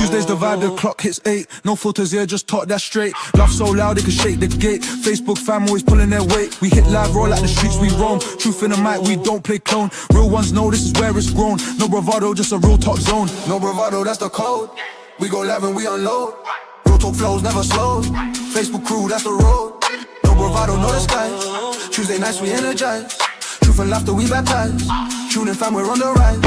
Tuesdays the vibe, the clock hits 8. No filters here, just talk that straight. Laugh so loud they can shake the gate. Facebook fam always pulling their weight. We hit live, roll out the streets, we roam. Truth in the mic, we don't play clone. Real ones know this is where it's grown. No bravado, just a real top zone. No bravado, that's the code. We go live and we unload. Real talk flows, never slow. Facebook crew, that's the road. No bravado, no disguise. Tuesday nights we energize. Truth and laughter, we baptize. Tuning fam, we're on the rise.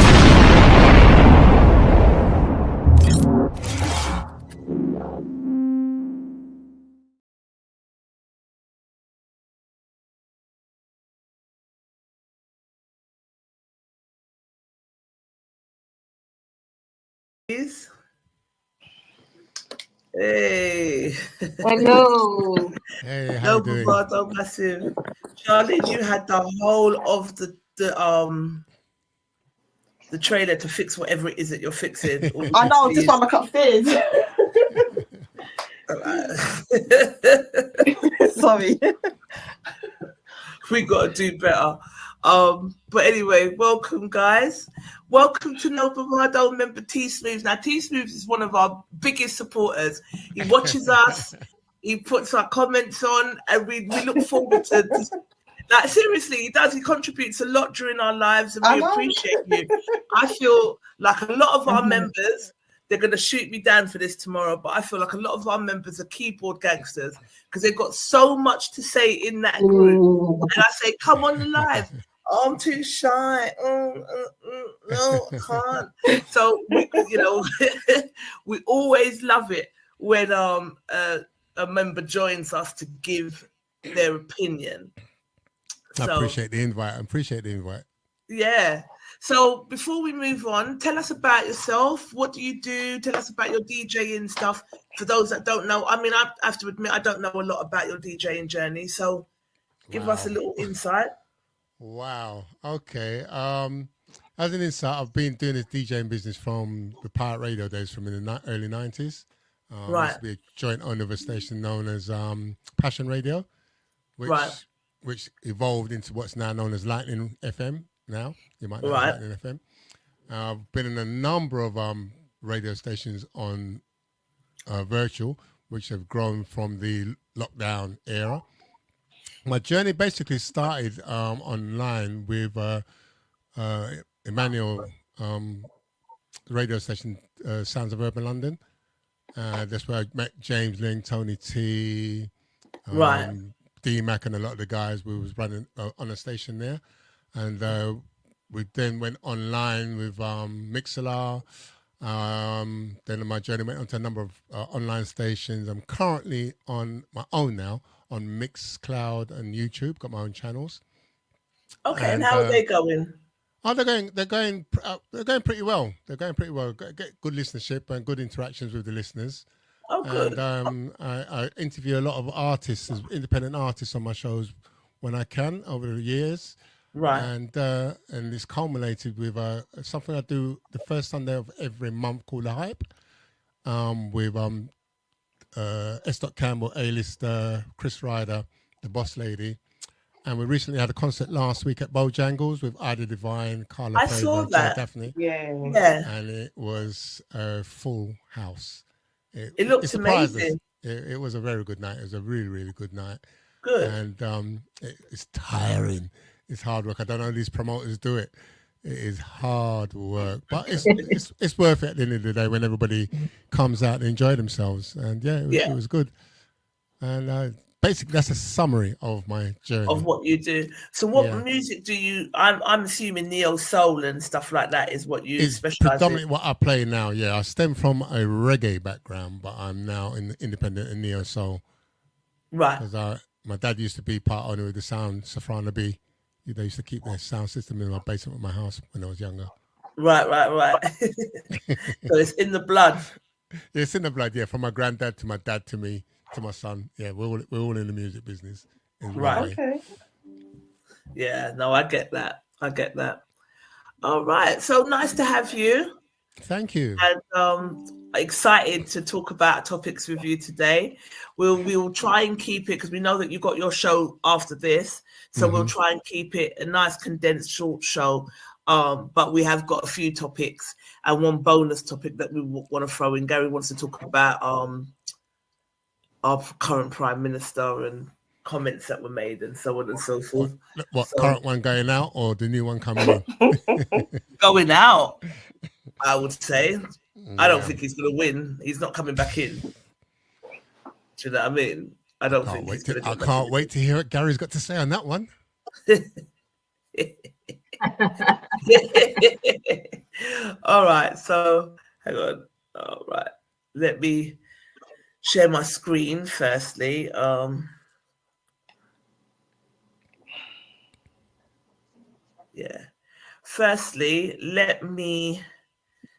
Hey. Hello. Hey, how No you doing? Bravado Massive. Charlie, you had the whole of the trailer to fix whatever it is that you're fixing. I know, just I'm upstairs. Sorry. We gotta do better. But anyway, welcome guys. Welcome to No Bravado member T Smooth. Now T Smooth is one of our biggest supporters. He watches us, he puts our comments on, and we look forward to like seriously, he does. He contributes a lot during our lives, and we appreciate you. I feel like a lot of our members, they're going to shoot me down for this tomorrow, but I feel like a lot of our members are keyboard gangsters because they've got so much to say in that group. And I say, come on the live. Oh, I'm too shy. No, I can't. So, we always love it when a member joins us to give their opinion. I appreciate the invite. Yeah. So before we move on, tell us about yourself. What do you do? Tell us about your DJing stuff. For those that don't know, I mean, I have to admit, I don't know a lot about your DJing journey. So give us a little insight. Wow. Okay. As an insight, I've been doing this DJing business from the pirate radio days from in the early 90s. Right. I used to be a joint owner of a station known as Passion Radio, which evolved into what's now known as Lightning FM. Now you might know Lightning FM. I've been in a number of radio stations on virtual, which have grown from the lockdown era. My journey basically started online with Emmanuel, the radio station Sounds of Urban London. That's where I met James Ling, Tony T, D-Mac and a lot of the guys. We was running on a station there. And we then went online with Mixlr. Then my journey went on to a number of online stations. I'm currently on my own now on Mixcloud and YouTube. Got my own channels. Okay, and how are they going? Oh, they're going pretty well. They're going pretty well. Get good listenership and good interactions with the listeners. Oh, good. And I interview a lot of artists, independent artists, on my shows when I can over the years. Right. And it's culminated with something I do the first Sunday of every month called The Hype, with S. Campbell, A-list, Chris Ryder, the boss lady. And we recently had a concert last week at Bojangles with Ida Divine, Carla I Faber, saw that. Daphne. Yeah. And it was a full house. It looked amazing. It was a very good night. It was a really, really good night. Good. And it's tiring. It's hard work. I don't know how these promoters do it. It is hard work, but it's worth it at the end of the day when everybody comes out and enjoy themselves. And it was good. And basically, that's a summary of my journey. Of what you do. So what music do you, I'm assuming neo soul and stuff like that is what you specialize in? Predominantly what I play now, yeah. I stem from a reggae background, but I'm now in independent and neo soul. Right. Because my dad used to be part owner of the sound, Safrana B. They used to keep their sound system in my basement of my house when I was younger. Right. So it's in the blood. It's in the blood, yeah. From my granddad to my dad to me to my son. Yeah, we're all in the music business. Right. Okay. Yeah, no, I get that. All right. So nice to have you. Thank you. And excited to talk about topics with you today. We'll try and keep it, because we know that you got your show after this, so we'll try and keep it a nice condensed short show. But we have got a few topics and one bonus topic that we want to throw in. Gary wants to talk about our current Prime Minister and comments that were made and so on and so forth. What So, current one going out or the new one coming in? going out, I would say. I don't think he's going to win. He's not coming back in. Do you know what I mean? I don't think he's going to. I can't wait to hear what Gary's got to say on that one. All right. So hang on. All right. Let me share my screen firstly. Yeah. Firstly, let me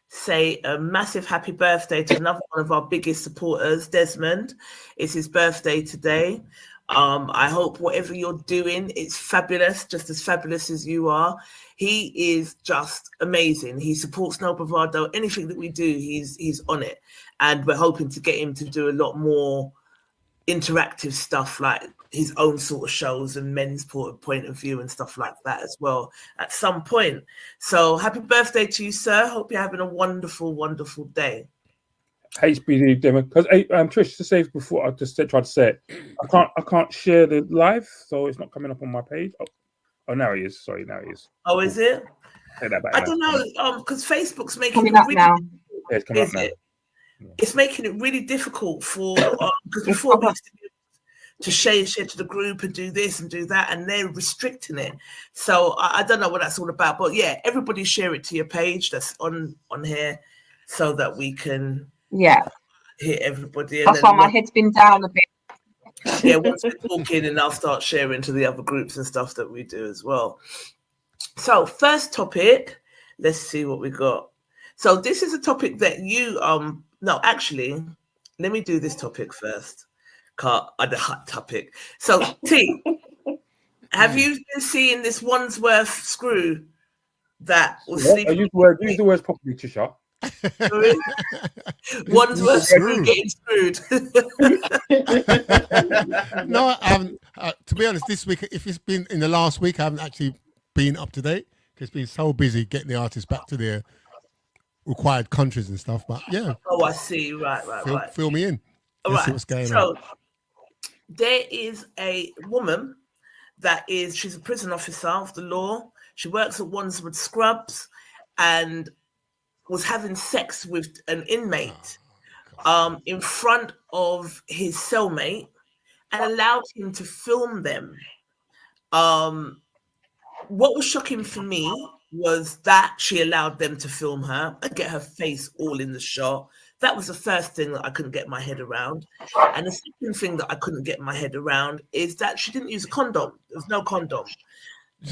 say a massive happy birthday to another one of our biggest supporters, Desmond. It's his birthday today. I hope whatever you're doing, it's fabulous, just as fabulous as you are. He is just amazing. He supports No Bravado. Anything that we do, he's on it. And we're hoping to get him to do a lot more interactive stuff, like his own sort of shows and men's point of view and stuff like that as well at some point. So happy birthday to you, sir. Hope you're having a wonderful, wonderful day. HBD demo, because Trish, to say before I just tried to say it, I can't share the live, so it's not coming up on my page. Oh, now it is. Sorry, now it is. Oh, is it? Take that back I now. don't know, because Facebook's making Coming it up really now. Yeah, it's coming up now. It's making it really difficult for because before we used to be able to share to the group and do this and do that, and they're restricting it. So I don't know what that's all about, but yeah, everybody share it to your page that's on here, so that we can hit everybody. And That's why my head's been down a bit. Yeah, once we're talking, and I'll start sharing to the other groups and stuff that we do as well. So first topic, let's see what we got. So this is a topic that you no, actually, let me do this topic first. The hot topic. So T, have you been seeing this Wandsworth screw that was sleeping? Use the words properly, Tisha. Wandsworth screw getting screwed. No, I haven't. To be honest, this week, if it's been in the last week, I haven't actually been up to date because it's been so busy getting the artists back to their required countries and stuff. But yeah. Oh, I see. Right. Fill me in. Let's see what's going on. There is a woman she's a prison officer of the law. She works at Wandsworth Scrubs and was having sex with an inmate in front of his cellmate and allowed him to film them. What was shocking for me was that she allowed them to film her and get her face all in the shot. That was the first thing that I couldn't get my head around. And the second thing that I couldn't get my head around is that she didn't use a condom. There was no condom.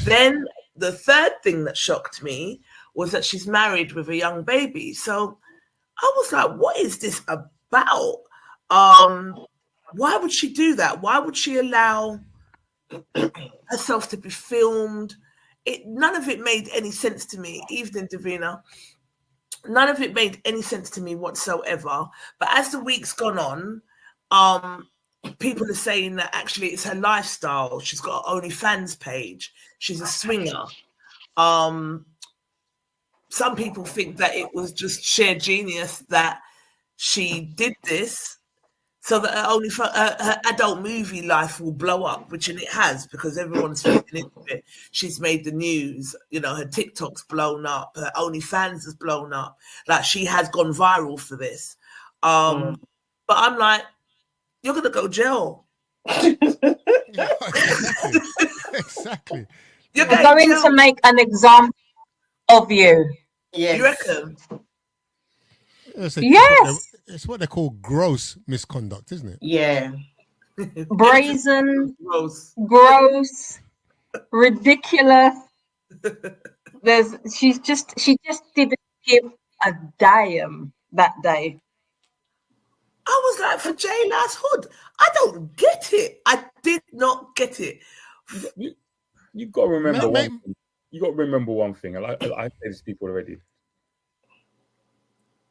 Then the third thing that shocked me was that she's married with a young baby. So I was like, what is this about? Why would she do that? Why would she allow herself to be filmed? None of it made any sense to me. Evening, Davina. None of it made any sense to me whatsoever. But as the week's gone on, people are saying that actually it's her lifestyle. She's got an OnlyFans page. She's a swinger. Some people think that it was just sheer genius that she did this so that her adult movie life will blow up, which it has, because everyone's looking into it. She's made the news, her TikTok's blown up, her OnlyFans has blown up. Like, she has gone viral for this. But I'm like, you're going to go jail. Exactly. You're going to make an example of you. Yes. You reckon? Yes. It's what they call gross misconduct, isn't it? Yeah. Brazen, gross, ridiculous. She just didn't give a damn that day. I was like, for J-Lass Hood, I don't get it. I did not get it. You've got to remember one thing. You got to remember one thing, and I say this to people already.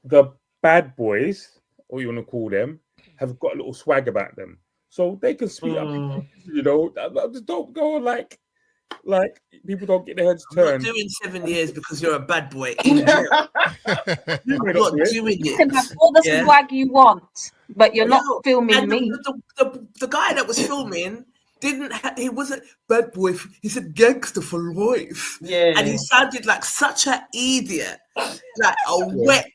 the bad boys, or you want to call them, have got a little swag about them, so they can speak up. You know, just don't go like people don't get their heads I'm not turned. doing 7 years because you're a bad boy in jail. You may I'm not do it. doing You can have it. all the Yeah. swag you want, but you're not No, filming and me. the guy that was filming he wasn't bad boy. He said gangster for life. Yeah. And he sounded like such an idiot, like a wet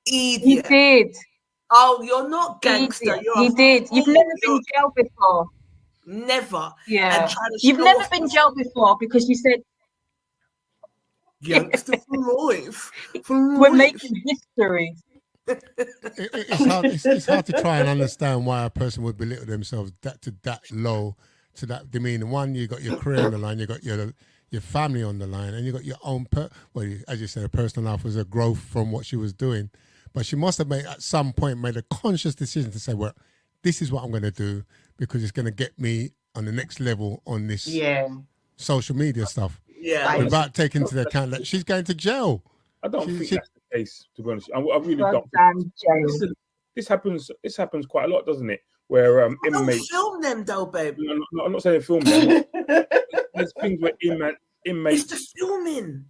He idiot. did. Oh, you're not gangster. He did. You've never been jail before. Never. Yeah. And trying to You've show never off been jail before because you said gangster for life. we're making history. It's hard to try and understand why a person would belittle themselves that low to that demeanor. One, you got your career on the line, you got your family on the line, and you got your own as you said, her personal life was a growth from what she was doing. But she must have at some point made a conscious decision to say, well, this is what I'm going to do because it's going to get me on the next level on this social media stuff. Yeah. Without taking into account that she's going to jail. I don't think that's the case, to be honest. I really don't. Listen, this happens quite a lot, doesn't it? Where inmates don't film them though, babe. No, I'm not saying film them. There's things where inmates. It's the filming.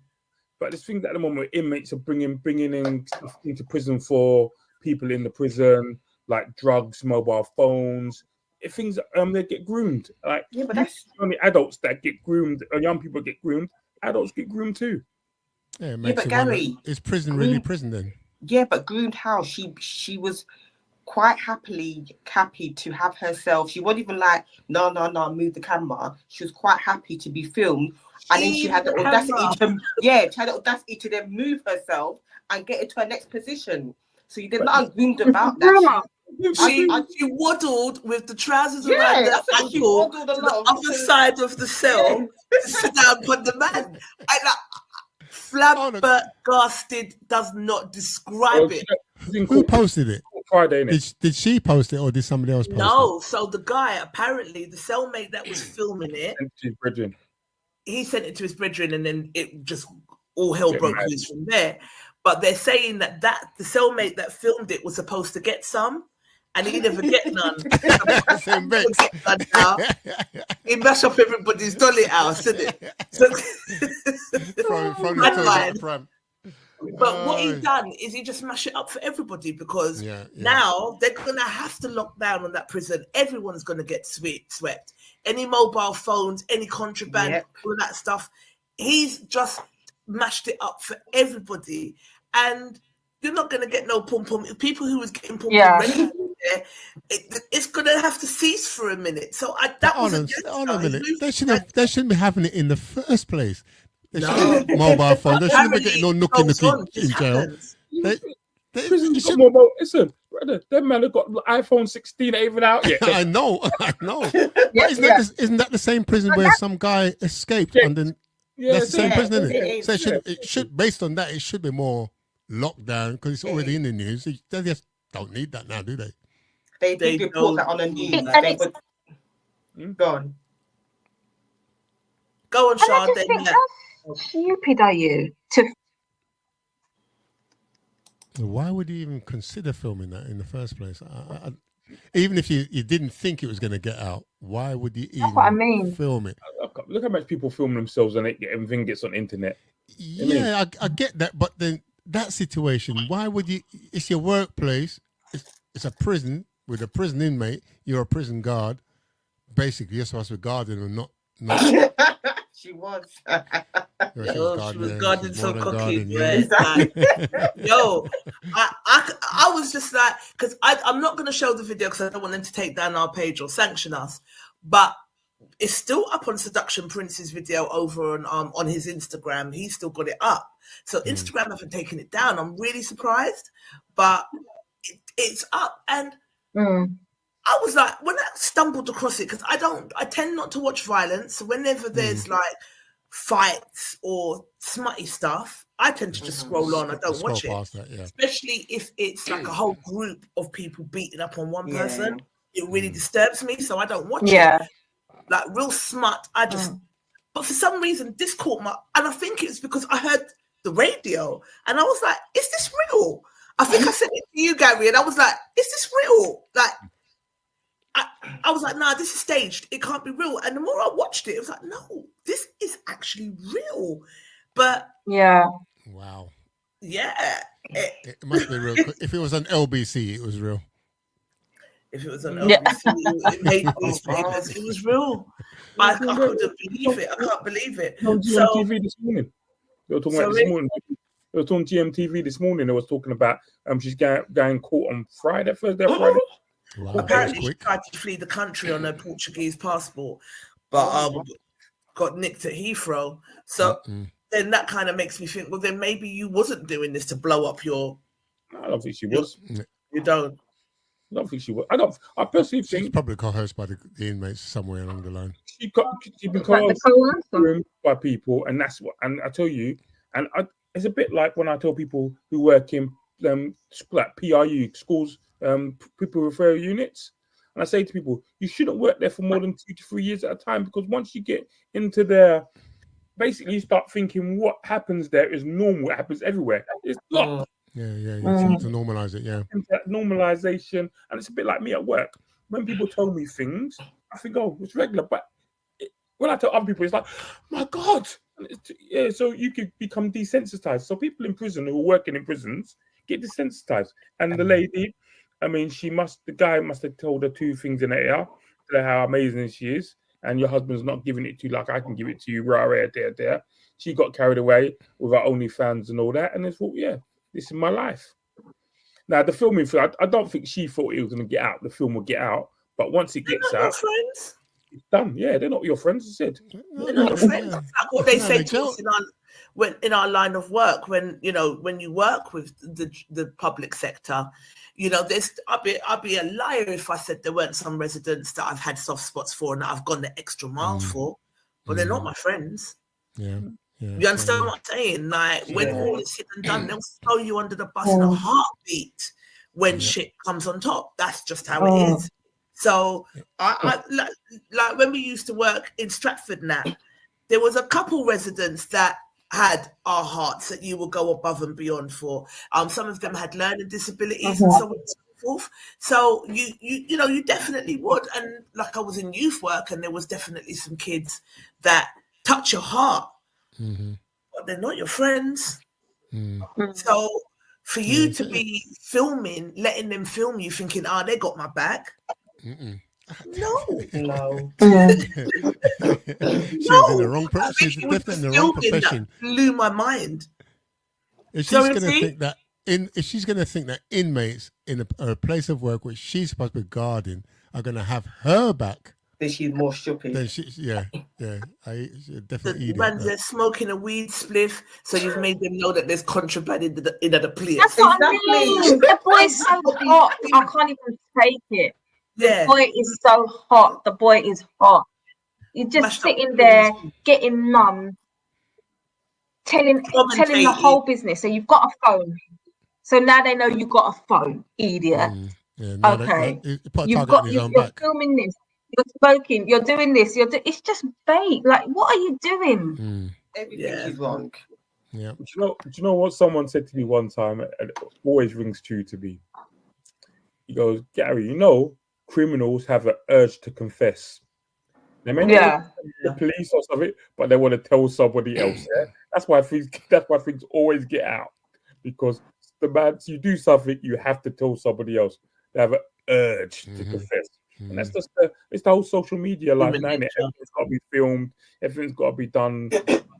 But there's things at the moment where inmates are bringing in stuff into prison for people in the prison, like drugs, mobile phones, things. They get groomed. Like but that's only adults that get groomed, and young people get groomed. Adults get groomed too. Yeah, but Gary, is prison really prison then? Yeah, but groomed how? She was quite happy to have herself. She wasn't even like, no, move the camera. She was quite happy to be filmed. And then she had the audacity to then move herself and get into her next position. So you did not groomed about that. She waddled with the trousers around the ankle to the other side of the cell to sit down on the man. Flabbergasted does not describe it. Who posted it? Friday, did she post it or did somebody else post it? No, so the guy, apparently, the cellmate that was filming it, he sent it to his brethren, and then it just all hell broke loose from there. But they're saying that the cellmate that filmed it was supposed to get some, and he never get none. He mashed up everybody's dolly house, didn't it? From the pram. But what he done is he just mashed it up for everybody because now they're gonna have to lock down on that prison. Everyone's gonna get swept. Any mobile phones, any contraband, all that stuff. He's just mashed it up for everybody, and you're not gonna get no pum pum. People who was getting pum pum there, it's gonna have to cease for a minute. So hold on a minute. They shouldn't be having it in the first place. Mobile phone. They shouldn't be getting no nookie in jail. Listen, brother, them man have got iPhone 16 ain't even out yet. I know. Isn't that the same prison where some guy escaped and then that's the same prison, isn't it? So it should, based on that, it should be more lockdown because it's already in the news. They just don't need that now, do they? They did report that on the news. Go on, Sean. How stupid are you? Why would you even consider filming that in the first place? Even if you didn't think it was going to get out, why would you even film it? Look how much people film themselves and everything gets on the internet. Yeah, I get that. But then that situation, why would you? It's your workplace. It's a prison with a prison inmate. You're a prison guard. Basically, you're supposed to be guarding and not. She was. She was guarding some cookies. Yo, I was just like, because I'm not going to show the video because I don't want them to take down our page or sanction us, but it's still up on Seduction Prince's video over on his Instagram. He's still got it up. So Instagram haven't taken it down. I'm really surprised, but it's up. And I was like, when I stumbled across it, because I tend not to watch violence. So whenever there's like fights or smutty stuff, I tend to just scroll on. I don't watch it. Especially if it's like a whole group of people beating up on one person. It really disturbs me, so I don't watch it. Like real smut, but for some reason this caught my, and I think it's because I heard the radio and I was like, is this real? I think I said it to you, Gary, and I was like, is this real? Like, I was like, nah, this is staged. It can't be real. And the more I watched it, it was like, no, this is actually real. But Yeah. Wow. yeah. It must be real. If it was on LBC, it was real. If it was on Yeah. LBC, it made newspapers. It was real. I couldn't believe it. I can't believe it. On So, GMTV this morning. They were talking about this morning. It was on GMTV this morning. They was talking about she's going court on Friday, Thursday, or Friday. Wow, apparently she tried to flee the country on her Portuguese passport, but got nicked at Heathrow. So then that kind of makes me think, well, then maybe you wasn't doing this to blow up your. I don't think she was. You don't. I don't think she was. I personally think she's probably coerced by the inmates somewhere along the line. She's been coerced by people, and that's what. And I tell you, it's a bit like when I tell people who work in like PRU schools, people referral units, and I say to people, you shouldn't work there for more than 2 to 3 years at a time, because once you get into there, basically you start thinking what happens there is normal. It happens everywhere. It's not. Yeah. To normalize it, yeah. Normalization, and it's a bit like me at work. When people tell me things, I think, oh, it's regular. But when I tell other people, it's like, my God. Yeah, so you could become desensitized. So people in prison who are working in prisons get desensitized. And the lady, the guy must have told her 2 things in her ear, how amazing she is. And your husband's not giving it to you like I can give it to you, there. She got carried away with her OnlyFans and all that. And they thought, yeah, this is my life. Now, the filming, I don't think she thought it was going to get out. The film will get out. But once it gets out, friends. It's done. Yeah, they're not your friends, I said. They're not your friends. That's like what they say to us in our line of work. When you work with the public sector, I'd be a liar if I said there weren't some residents that I've had soft spots for and that I've gone the extra mile for, but they're not my friends. Yeah. You understand what I'm saying? Like, when all is said and done, they'll throw you under the bus in a heartbeat when shit comes on top. That's just how it is. So I like when we used to work in Stratford now, there was a couple residents that had our hearts that you will go above and beyond for. Some of them had learning disabilities and so on and so forth. So you definitely would. And like, I was in youth work, and there was definitely some kids that touch your heart, but they're not your friends. So for you to be filming, letting them film you, thinking, they got my back. No. She's in the wrong profession. She's definitely in the wrong profession. That blew my mind. If she's going to think that inmates in a place of work which she's supposed to be guarding are going to have her back, then she's more stupid. Then I definitely. They're smoking a weed spliff, so you've made them know that there's contraband in the place. That's what I mean. The boy's so hot, I can't even take it. The boy is so hot. The boy is hot. You're just sitting there getting mum, telling the whole business. So you've got a phone. So now they know you've got a phone, idiot. Okay. You're filming this. You're smoking. You're doing this. It's just bait. Like, what are you doing? Everything is wrong. Yeah. Do you know what someone said to me one time? And it always rings true to me. He goes, Gary, criminals have an urge to confess. They may not the police or something, but they want to tell somebody else. Yeah? That's why things always get out, because you do something, you have to tell somebody else. They have an urge to confess, and that's just it's the whole social media life now. Everything's got to be filmed. Everything's got to be done.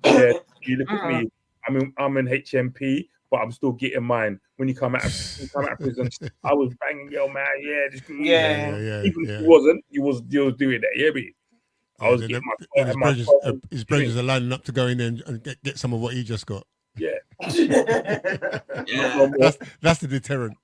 Yeah, you look at me. I'm in HMP. But I'm still getting mine. When you come out of prison, I was banging your man, Even if you wasn't, you was doing that, I was getting his brothers are lining up to go in there and get some of what he just got. Yeah, that's the deterrent.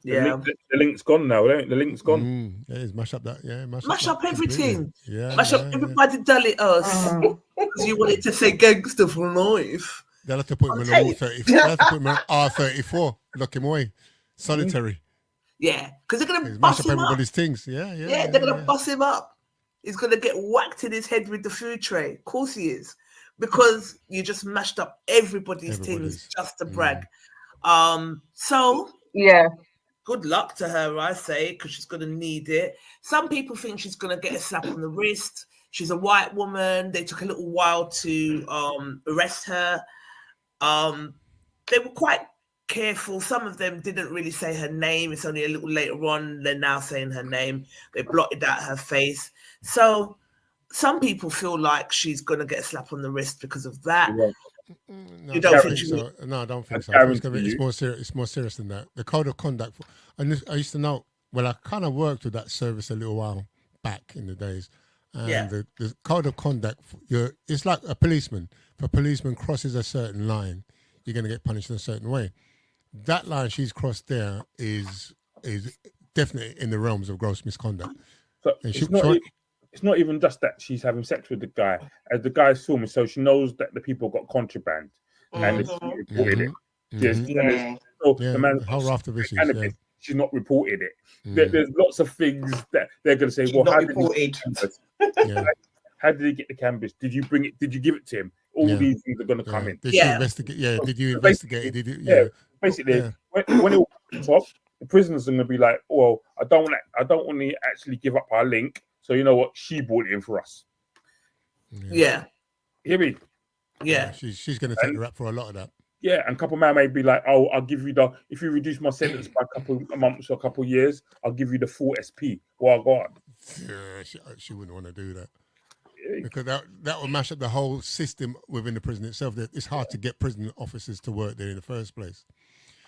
Yeah, the link's gone now. The link's gone. It's mash up that. Yeah, mash up everything. Yeah, mash up everybody. Dull it us because you wanted to say gangster for life. They'll have to put him in R34, lock him away, solitary. Yeah, because they're going to bust him up. Everybody's things. Yeah, they're going to bust him up. He's going to get whacked in his head with the food tray. Of course he is, because you just mashed up everybody's things just to brag. So Yeah. Good luck to her, I say, because she's going to need it. Some people think she's going to get a slap on the wrist. She's a white woman. They took a little while to arrest her. They were quite careful. Some of them didn't really say her name. It's only a little later on they're now saying her name. They blotted out her face. So some people feel like she's going to get a slap on the wrist because of that. No, You don't think so? No, I don't think so. It's more serious. It's more serious than that. The code of conduct. And I used to know. Well, I kind of worked with that service a little while back in the days. And the code of conduct. It's like a policeman. If a policeman crosses a certain line, you're going to get punished in a certain way. That line she's crossed there is definitely in the realms of gross misconduct. So it's not even just that she's having sex with the guy. As the guy's filming, so she knows that the people got contraband and she reported it. The man, whole raft of issues. She's not reported it. There's lots of things that they're going to say. Well, how did he get the canvas? Did you bring it? Did you give it to him? All these things are going to come in. Did you investigate? Yeah. Did you investigate? Basically, when it all comes up, the prisoners are going to be like, "Well, I don't want to actually give up our link. So you know what? She brought it in for us." Yeah. Hear me? Yeah. She's going to take the rap for a lot of that. Yeah, and a couple of men may be like, "Oh, I'll give you if you reduce my sentence by a couple of months or a couple of years, I'll give you the full SP." Well, go on. Yeah, she wouldn't want to do that. Because that would mash up the whole system within the prison itself. It's hard to get prison officers to work there in the first place.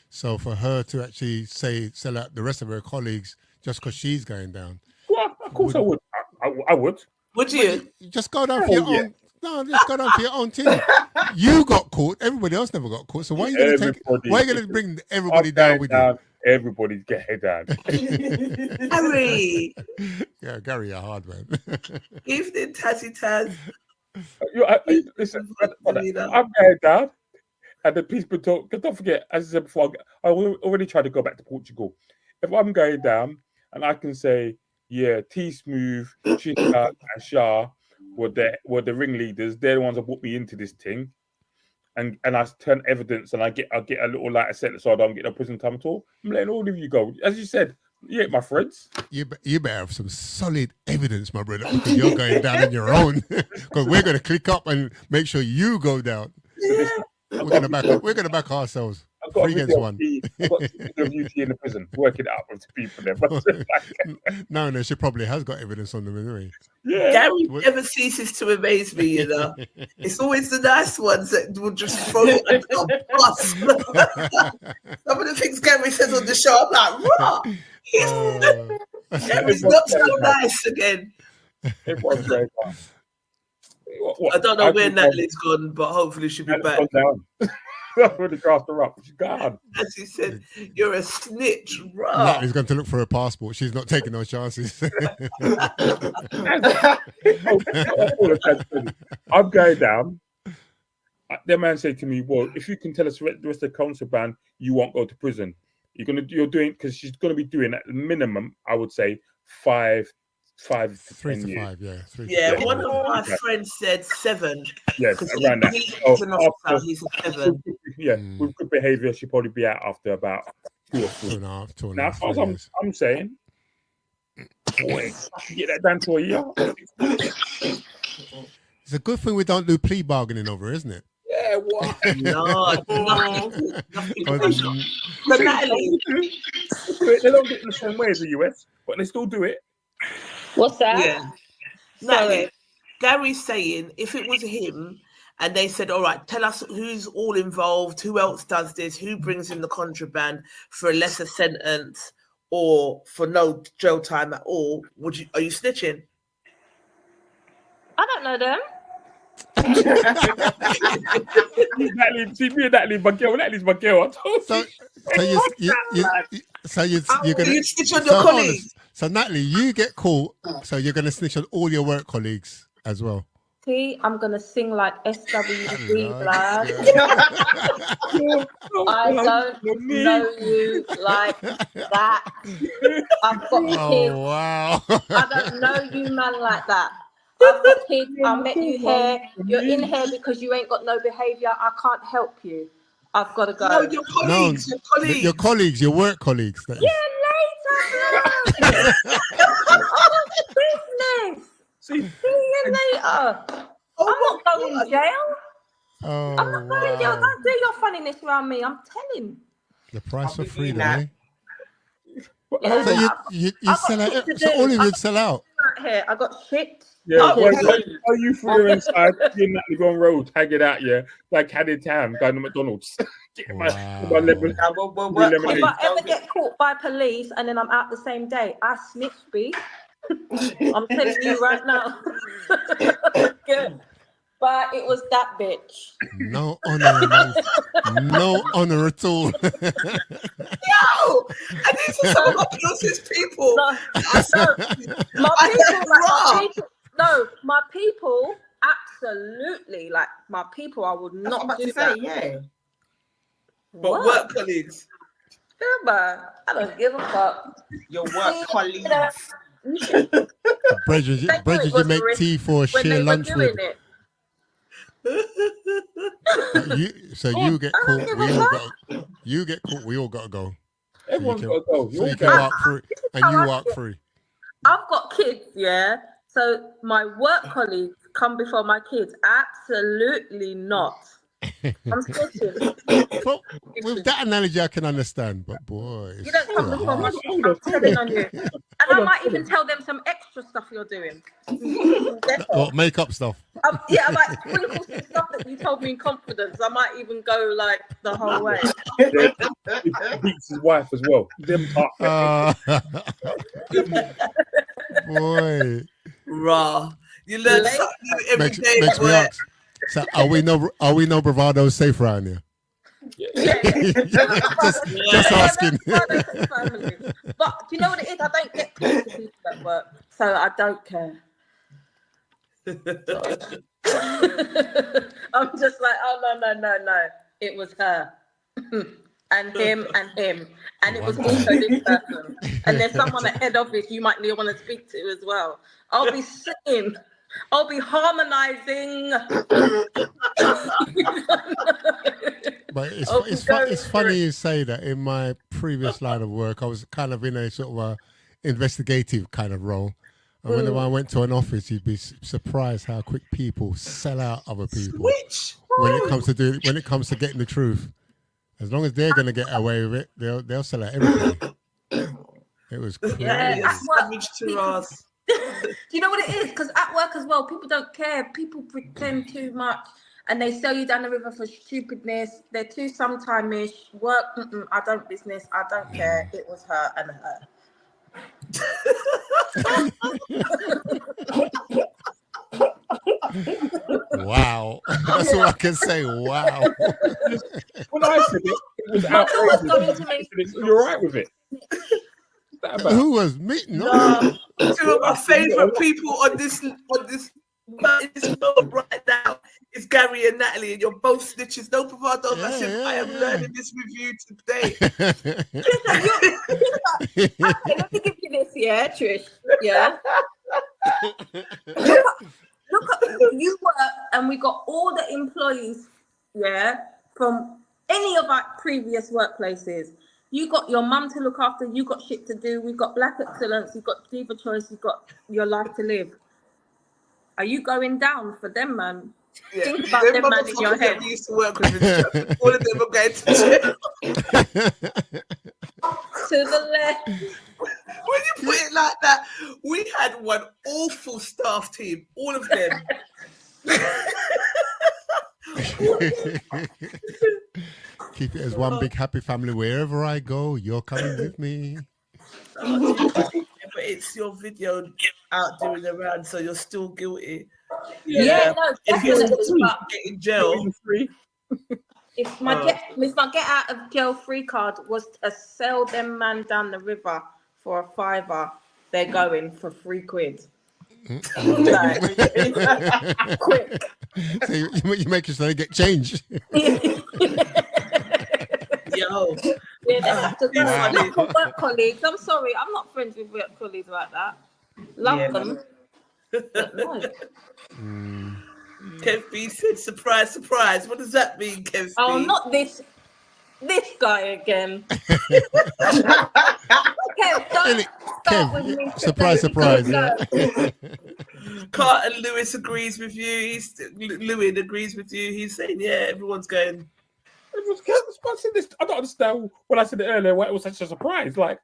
So for her to actually sell out the rest of her colleagues just because she's going down. Well, of course I would. I would. Would you? Just go down for your own. No, just go down for your own team. You got caught. Everybody else never got caught. So why are you going to Why are you going to bring everybody down with you? Everybody's getting down. Gary. Yeah, Gary, a hard man. Evening, Tazzy Taz. Listen, I'm going down. And the policeman talk. Because don't forget, as I said before, I already tried to go back to Portugal. If I'm going down and I can say, yeah, T Smooth, Chinka, and Shah were the ringleaders. They're the ones that brought me into this thing. And I turn evidence and I get a little lighter sentence so I don't get no prison time at all. I'm letting all of you go. As you said, yeah, my friends. You better have some solid evidence, my brother, because you're going down on your own. Because we're going to click up and make sure you go down. We're going to back ourselves. I've got a video of you in the prison working it out with the people there. No, she probably has got evidence on them anyway. Yeah. Gary never ceases to amaze me, you know. It's always the nice ones that will just throw it under the bus. Some of the things Gary says on the show, I'm like, raw. Gary's not so nice again. Everyone's very nice. I don't know where Natalie's gone, but hopefully she'll be back. That's really cast her up. She's gone. As you said, you're a snitch, right? Natalie's going to look for a passport. She's not taking no chances. I'm going down. Their man said to me, "Well, if you can tell us the rest of the contraband, you won't go to prison. You're doing because she's going to be doing at the minimum, I would say 5 to 3 10 to years. 5, yeah. 3 to 5. One of my friends said 7. Yes, around that. He's a 7. With good behaviour, she'll probably be out after about 2 or 3. 2.5. Now, as far as I'm saying, boy, I can get that down to a year. It's a good thing we don't do plea bargaining over, isn't it? Yeah, what? No, nothing. But Natalie, they don't get it in the same way as the US, but they still do it. What's that? Yeah. Natalie, Gary's saying if it was him and they said, all right, tell us who's all involved, who else does this, who brings in the contraband for a lesser sentence or for no jail time at all, are you snitching? I don't know them. Natalie, my girl. Natalie's my girl. So you're gonna snitch on your colleagues. So Natalie, you get caught. So you're gonna snitch on all your work colleagues as well. See, I'm gonna sing like SWV, blood. I don't know you like that. I've got kids. Oh wow! I don't know you, man, like that. I've got kids. I met you here. You're in here because you ain't got no behaviour. I can't help you. I've got to go. No, your colleagues, your colleagues, your work colleagues. Yeah, later. Business. See you later. I'm not going to jail. Oh, I'm not going to jail. Don't do your funniness around me. I'm telling. The price of freedom, eh? Yeah, so you sell out. So all of you sell out. Here, I got shit. Yeah, are you free inside? You and Natalie go on road, tag it out, yeah. Like Caddy Town, going to McDonald's. Get my lemon. If I ever get caught by police and then I'm out the same day, I snitch, B. I'm telling you right now. Good. But it was that bitch. No honor, man. No honor at all. Yo! And these are some of my closest people. My people, absolutely. Like, my people, I would not do that. Yeah. But work colleagues. Yeah, I don't give a fuck. Your work colleagues. Bridget, you make tea for a sheer lunch with. You get caught. You get caught. We all got to go. Everyone's got to go. So you can walk through, and you walk through. I've got kids, yeah. So my work colleagues come before my kids. Absolutely not. I'm switching. Well, with that analogy, I can understand, but boy, you don't come before my kids. I'm telling on you. And I might even tell them some extra stuff you're doing. What, makeup stuff? Yeah, I might sprinkle some stuff that you told me in confidence. I might even go like the whole way. He beats his wife as well. Boy, raw. You learn something new every day. Makes me ask. So are we no bravado safe around here? Yeah. just asking. But do you know what it is? I don't get close to people at work, so I don't care. I'm just like, oh no. It was her. And him, and it was also this person. And there's someone at head office you might want to speak to as well. I'll be sitting. I'll be harmonizing. But it's funny you say that. In my previous line of work, I was kind of in a sort of a investigative kind of role. And whenever I went to an office, you'd be surprised how quick people sell out other people. When it comes to getting the truth. As long as they're going to get away with it, they'll sell out everything. It was crazy. Yeah, to us. Do you know what it is? Because at work as well, people don't care. People pretend too much, and they sell you down the river for stupidness. They're too sometime-ish. Work, I don't business. I don't care. It was her and her. Wow, that's all I can say. Wow. When I said it was outrageous. You're right with it. Who was me? No. Two of my favorite people on this note right now is Gary and Natalie, and you're both snitches. No bravado massive. I am learning this with you today. Okay, let me give you this, yeah, Trish. Yeah. Look at you work, and we got all the employees, yeah, from any of our previous workplaces. You got your mum to look after, you got shit to do, we've got Black Excellence, you've got Diva Choice, you've got your life to live. Are you going down for them, man? Yeah. Think about them, man, in your head. We used to work with all of them are going to jail. To the left. When you put it like that, we had one awful staff team, all of them. Keep it as one big happy family. Wherever I go, you're coming with me. But it's your video out doing around, so you're still guilty. Yeah, no, definitely. Get in jail. If my get out of jail free card was to sell them man down the river for a £5, they're going for £3. Quick. So you make sure they get change. Yo. Yeah, they have to go. Look at work colleagues. I'm sorry, I'm not friends with work colleagues like that. Love them. But no. Kev B said, surprise, surprise. What does that mean, Kev B? Oh, not this. This guy again. Kev, don't start with me. Surprise, surprise. Yeah. Carlton Lewis agrees with you. Lewin agrees with you. He's saying, yeah, everyone's going. I don't understand when I said it earlier why it was such a surprise. Like,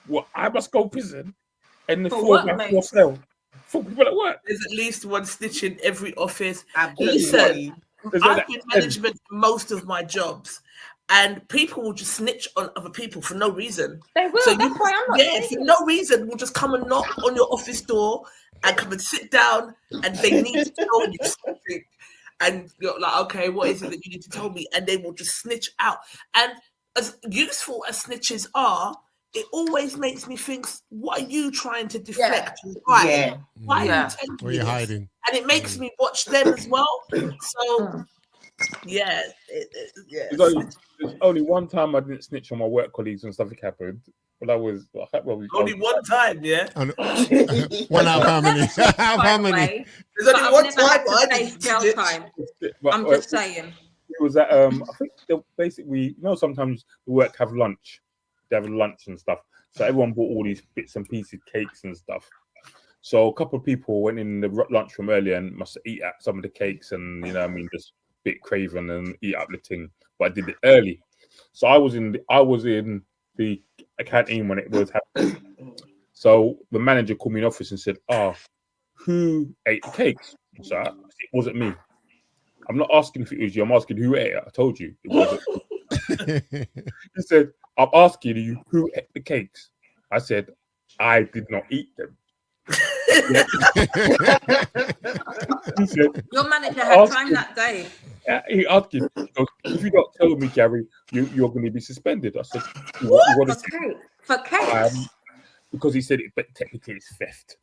what? I must go prison and the 4x4 cell for people at work. There's at least one snitch in every office. Absolutely. Listen, I've been management most of my jobs, and people will just snitch on other people for no reason. They will. So that's why I'm not. For no reason, will just come and knock on your office door and come and sit down, and they need to tell you something. And you're like, okay, what is it that you need to tell me? And they will just snitch out. And as useful as snitches are, it always makes me think, what are you trying to deflect? Why? Why are you telling me? Where are you hiding? And it makes me watch them as well. So, yeah. There's only one time I didn't snitch on my work colleagues when something happened. But only one time, yeah? One out of how many? How many? There's only one time I didn't snitch. I'm just saying. It was that, I think basically, sometimes the work have lunch. They have lunch and stuff. So everyone bought all these bits and pieces, cakes and stuff. So a couple of people went in the lunchroom earlier and must eat at some of the cakes and, just a bit craven and eat up the thing. But I did it early. So I was in the canteen when it was happening. So the manager called me in the office and said, who ate the cakes? So I said, it wasn't me. I'm not asking if it was you. I'm asking who ate it. I told you it wasn't. He said, I'm asking you who ate the cakes. I said, I did not eat them. He said, your manager had time that day. He asked him, if you don't tell me, Gary, you're going to be suspended. I said, what for cakes? Because he said but technically it's theft.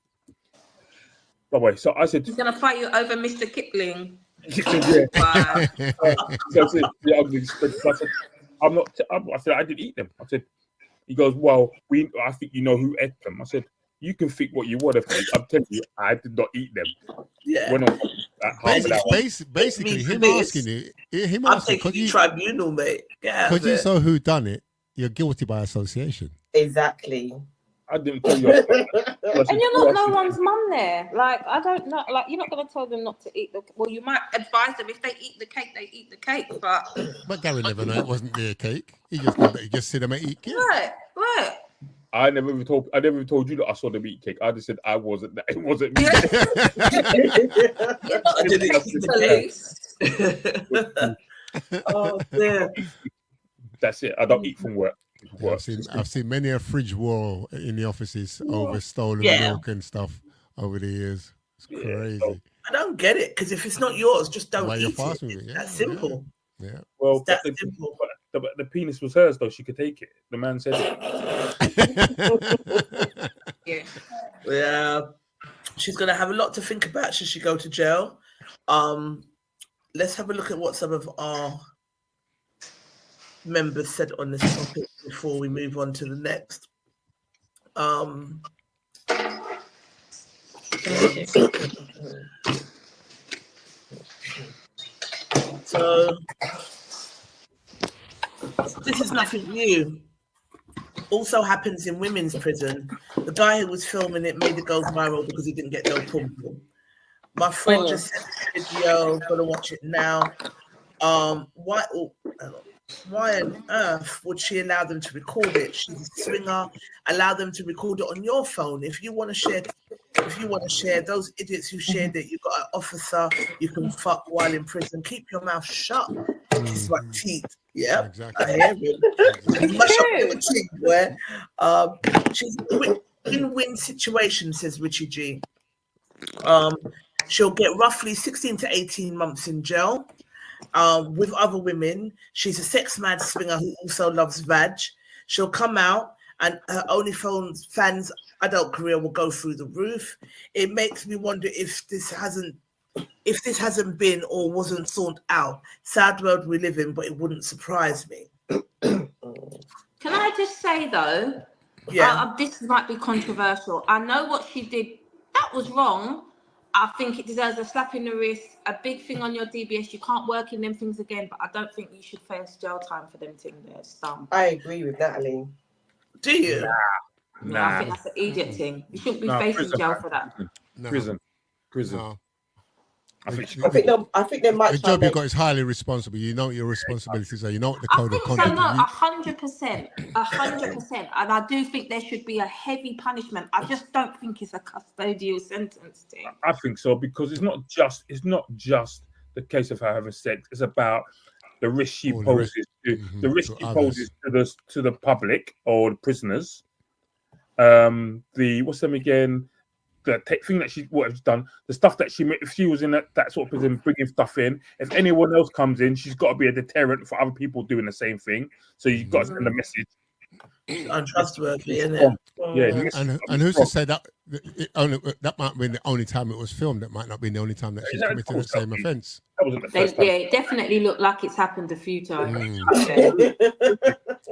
By the way, so I said, he's going to fight you over Mr. Kipling. He said, yeah. So I said, yeah, I'm going to be suspended. So I said, I said, I didn't eat them. I said, he goes, well, I think you know who ate them. I said, you can think what you want of me. I'm telling you, I did not eat them. Yeah. Basically, him asking I'm taking you tribunal, mate. Because you saw who done it, you're guilty by association. Exactly. I didn't tell you. And you're not no one's mum there. Like, I don't know. Like, you're not going to tell them not to eat the. Well, you might advise them if they eat the cake, they eat the cake. But Gary never knew it wasn't their cake. He just knew that he just said them eat cake. Right. I never even told you that I saw them eat cake. I just said I wasn't. It wasn't me. Oh dear. That's it. I don't eat from work. I've seen many a fridge war in the offices over stolen milk and stuff over the years. It's crazy. I don't get it because if it's not yours, just don't eat it. It's that simple. Yeah. Well, that's simple. The penis was hers though. She could take it. The man said it. Yeah. She's gonna have a lot to think about should she go to jail. Let's have a look at what some of our members said on this topic before we move on to the next. So this is nothing new. Also happens in women's prison. The guy who was filming it made it go viral because he didn't get no pum-pum. My friend just sent the video, gonna watch it now. Why on earth would she allow them to record it? She's a swinger. Allow them to record it on your phone. If you want to share, those idiots who shared it, you've got an officer you can fuck while in prison. Keep your mouth shut. It's like teeth. Yeah, exactly. I hear him. Mush up your teeth, boy. She's a win-win situation, says Richie G. She'll get roughly 16 to 18 months in jail. With other women, she's a sex-mad swinger who also loves vag. She'll come out and her OnlyFans fans' adult career will go through the roof. It makes me wonder if this hasn't been or wasn't sorted out. Sad world we live in, but it wouldn't surprise me. Can I just say though, this might be controversial. I know what she did, that was wrong. I think it deserves a slap in the wrist, a big thing on your DBS. You can't work in them things again, but I don't think you should face jail time for them things there. Stump. I agree with Natalie. Do you? Nah. I think that's an idiot thing. You shouldn't be facing jail for that. Prison. No. I think they might. The job you got is highly responsible. You know what your responsibilities are. You know what the code of conduct is. So no, 100%, 100%, and I do think there should be a heavy punishment. I just don't think it's a custodial sentence thing. I think so because it's not just the case of her having sex. It's about the risk she poses to the public or the prisoners. What's them again? The thing that she's done, the stuff that if she was in that sort of prison, bringing stuff in, if anyone else comes in, she's got to be a deterrent for other people doing the same thing. So you've got to send a message. Untrustworthy, isn't it? Yeah. And who's to say that that might be the only time it was filmed? That might not be the only time that she's committed the same offence. That wasn't the first time. Yeah, it definitely looked like it's happened a few times.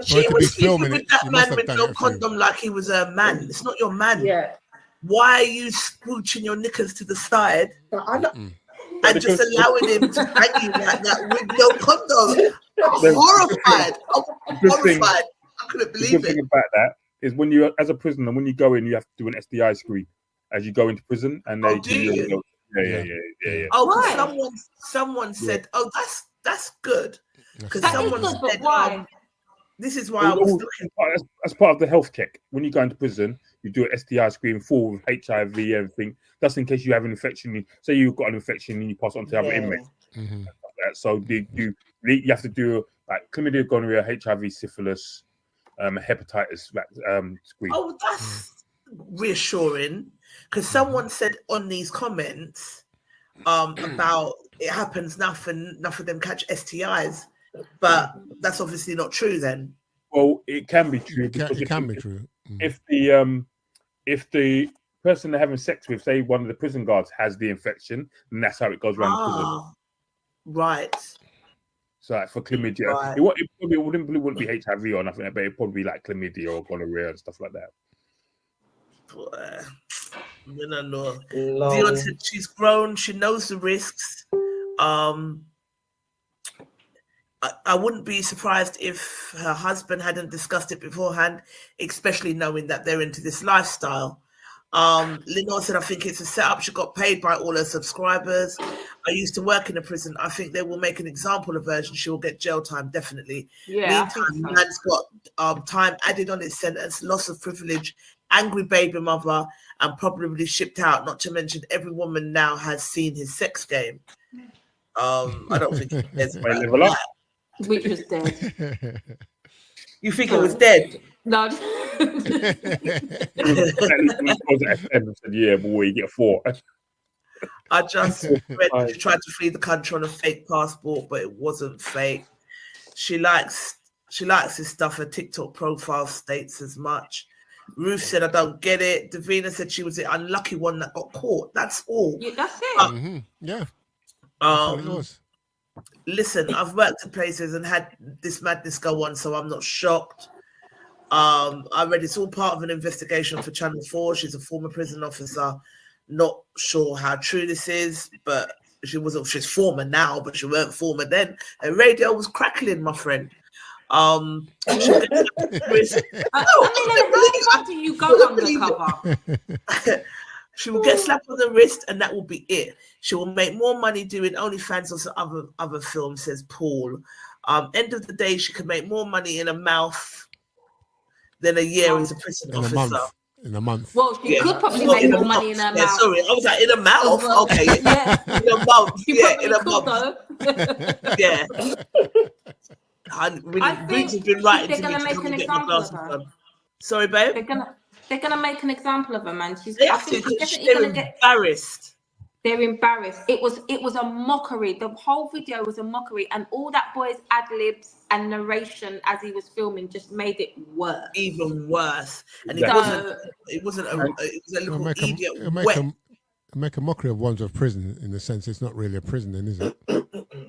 She was sleeping with that man with no condom like he was a man. It's not your man. Yeah. Why are you scooching your knickers to the side and just allowing him to hang you like that with no condom? I'm horrified. I couldn't believe it. The thing about that is when you, as a prisoner, when you go in, you have to do an SDI screen as you go into prison, and they do. Yeah. Oh, someone said, "Oh, that's good," because someone said, why? This is why I was looking. As part of the health check, when you go into prison, you do an STI screen full with HIV, everything. That's in case you have an infection. Say you've got an infection and you pass it on to other inmates. So you have to do like chlamydia, gonorrhea, HIV, syphilis, hepatitis screen. Oh, that's reassuring because someone said on these comments about it happens enough of them catch STIs. But that's obviously not true then. Well, it can be true. It can be true. If the person they're having sex with, say one of the prison guards has the infection, then that's how it goes around prison. Right. So like for chlamydia, Right. it probably wouldn't be HIV or nothing, but it'd probably be like chlamydia or gonorrhea and stuff like that. No. Dion said she's grown, she knows the risks. I wouldn't be surprised if her husband hadn't discussed it beforehand, especially knowing that they're into this lifestyle. Lenore said, I think it's a setup. She got paid by all her subscribers. I used to work in a prison. I think they will make an example of her and she will get jail time, definitely. Yeah, Meantime, man's got time added on his sentence, loss of privilege, angry baby mother, and probably shipped out, not to mention every woman now has seen his sex game. I don't think he cares about that. Which was dead. You think it was dead? No. Yeah, boy, you get 4. I just read she tried to flee the country on a fake passport, but it wasn't fake. She likes this stuff. Her TikTok profile states as much. Ruth said, I don't get it. Davina said she was the unlucky one that got caught. That's all. Yeah, that's it. Yeah. It was. Listen, I've worked at places and had this madness go on, so I'm not shocked. I read it's all part of an investigation for Channel 4. She's a former prison officer. Not sure how true this is, but she's former now, but she weren't former then. Her radio was crackling, my friend. No wonder you go undercover. She will get slapped on the wrist, and that will be it. She will make more money doing OnlyFans or other films, says Paul. End of the day, she can make more money in a mouth than a year as a prison officer. In a month. Well, she could probably make more money in her mouth. Sorry, I was like, in a mouth? Well. Okay. Yeah. In a month. In a month. Yeah. I think has been writing they're to going me to make an example of her. Sorry, babe? They're gonna make an example of her, man. They're embarrassed. They're embarrassed. It was a mockery. The whole video was a mockery, and all that boy's ad libs and narration as he was filming just made it worse. Even worse. And it was a little idiot. Make a mockery of ones of prison in the sense it's not really a prison, then, is it?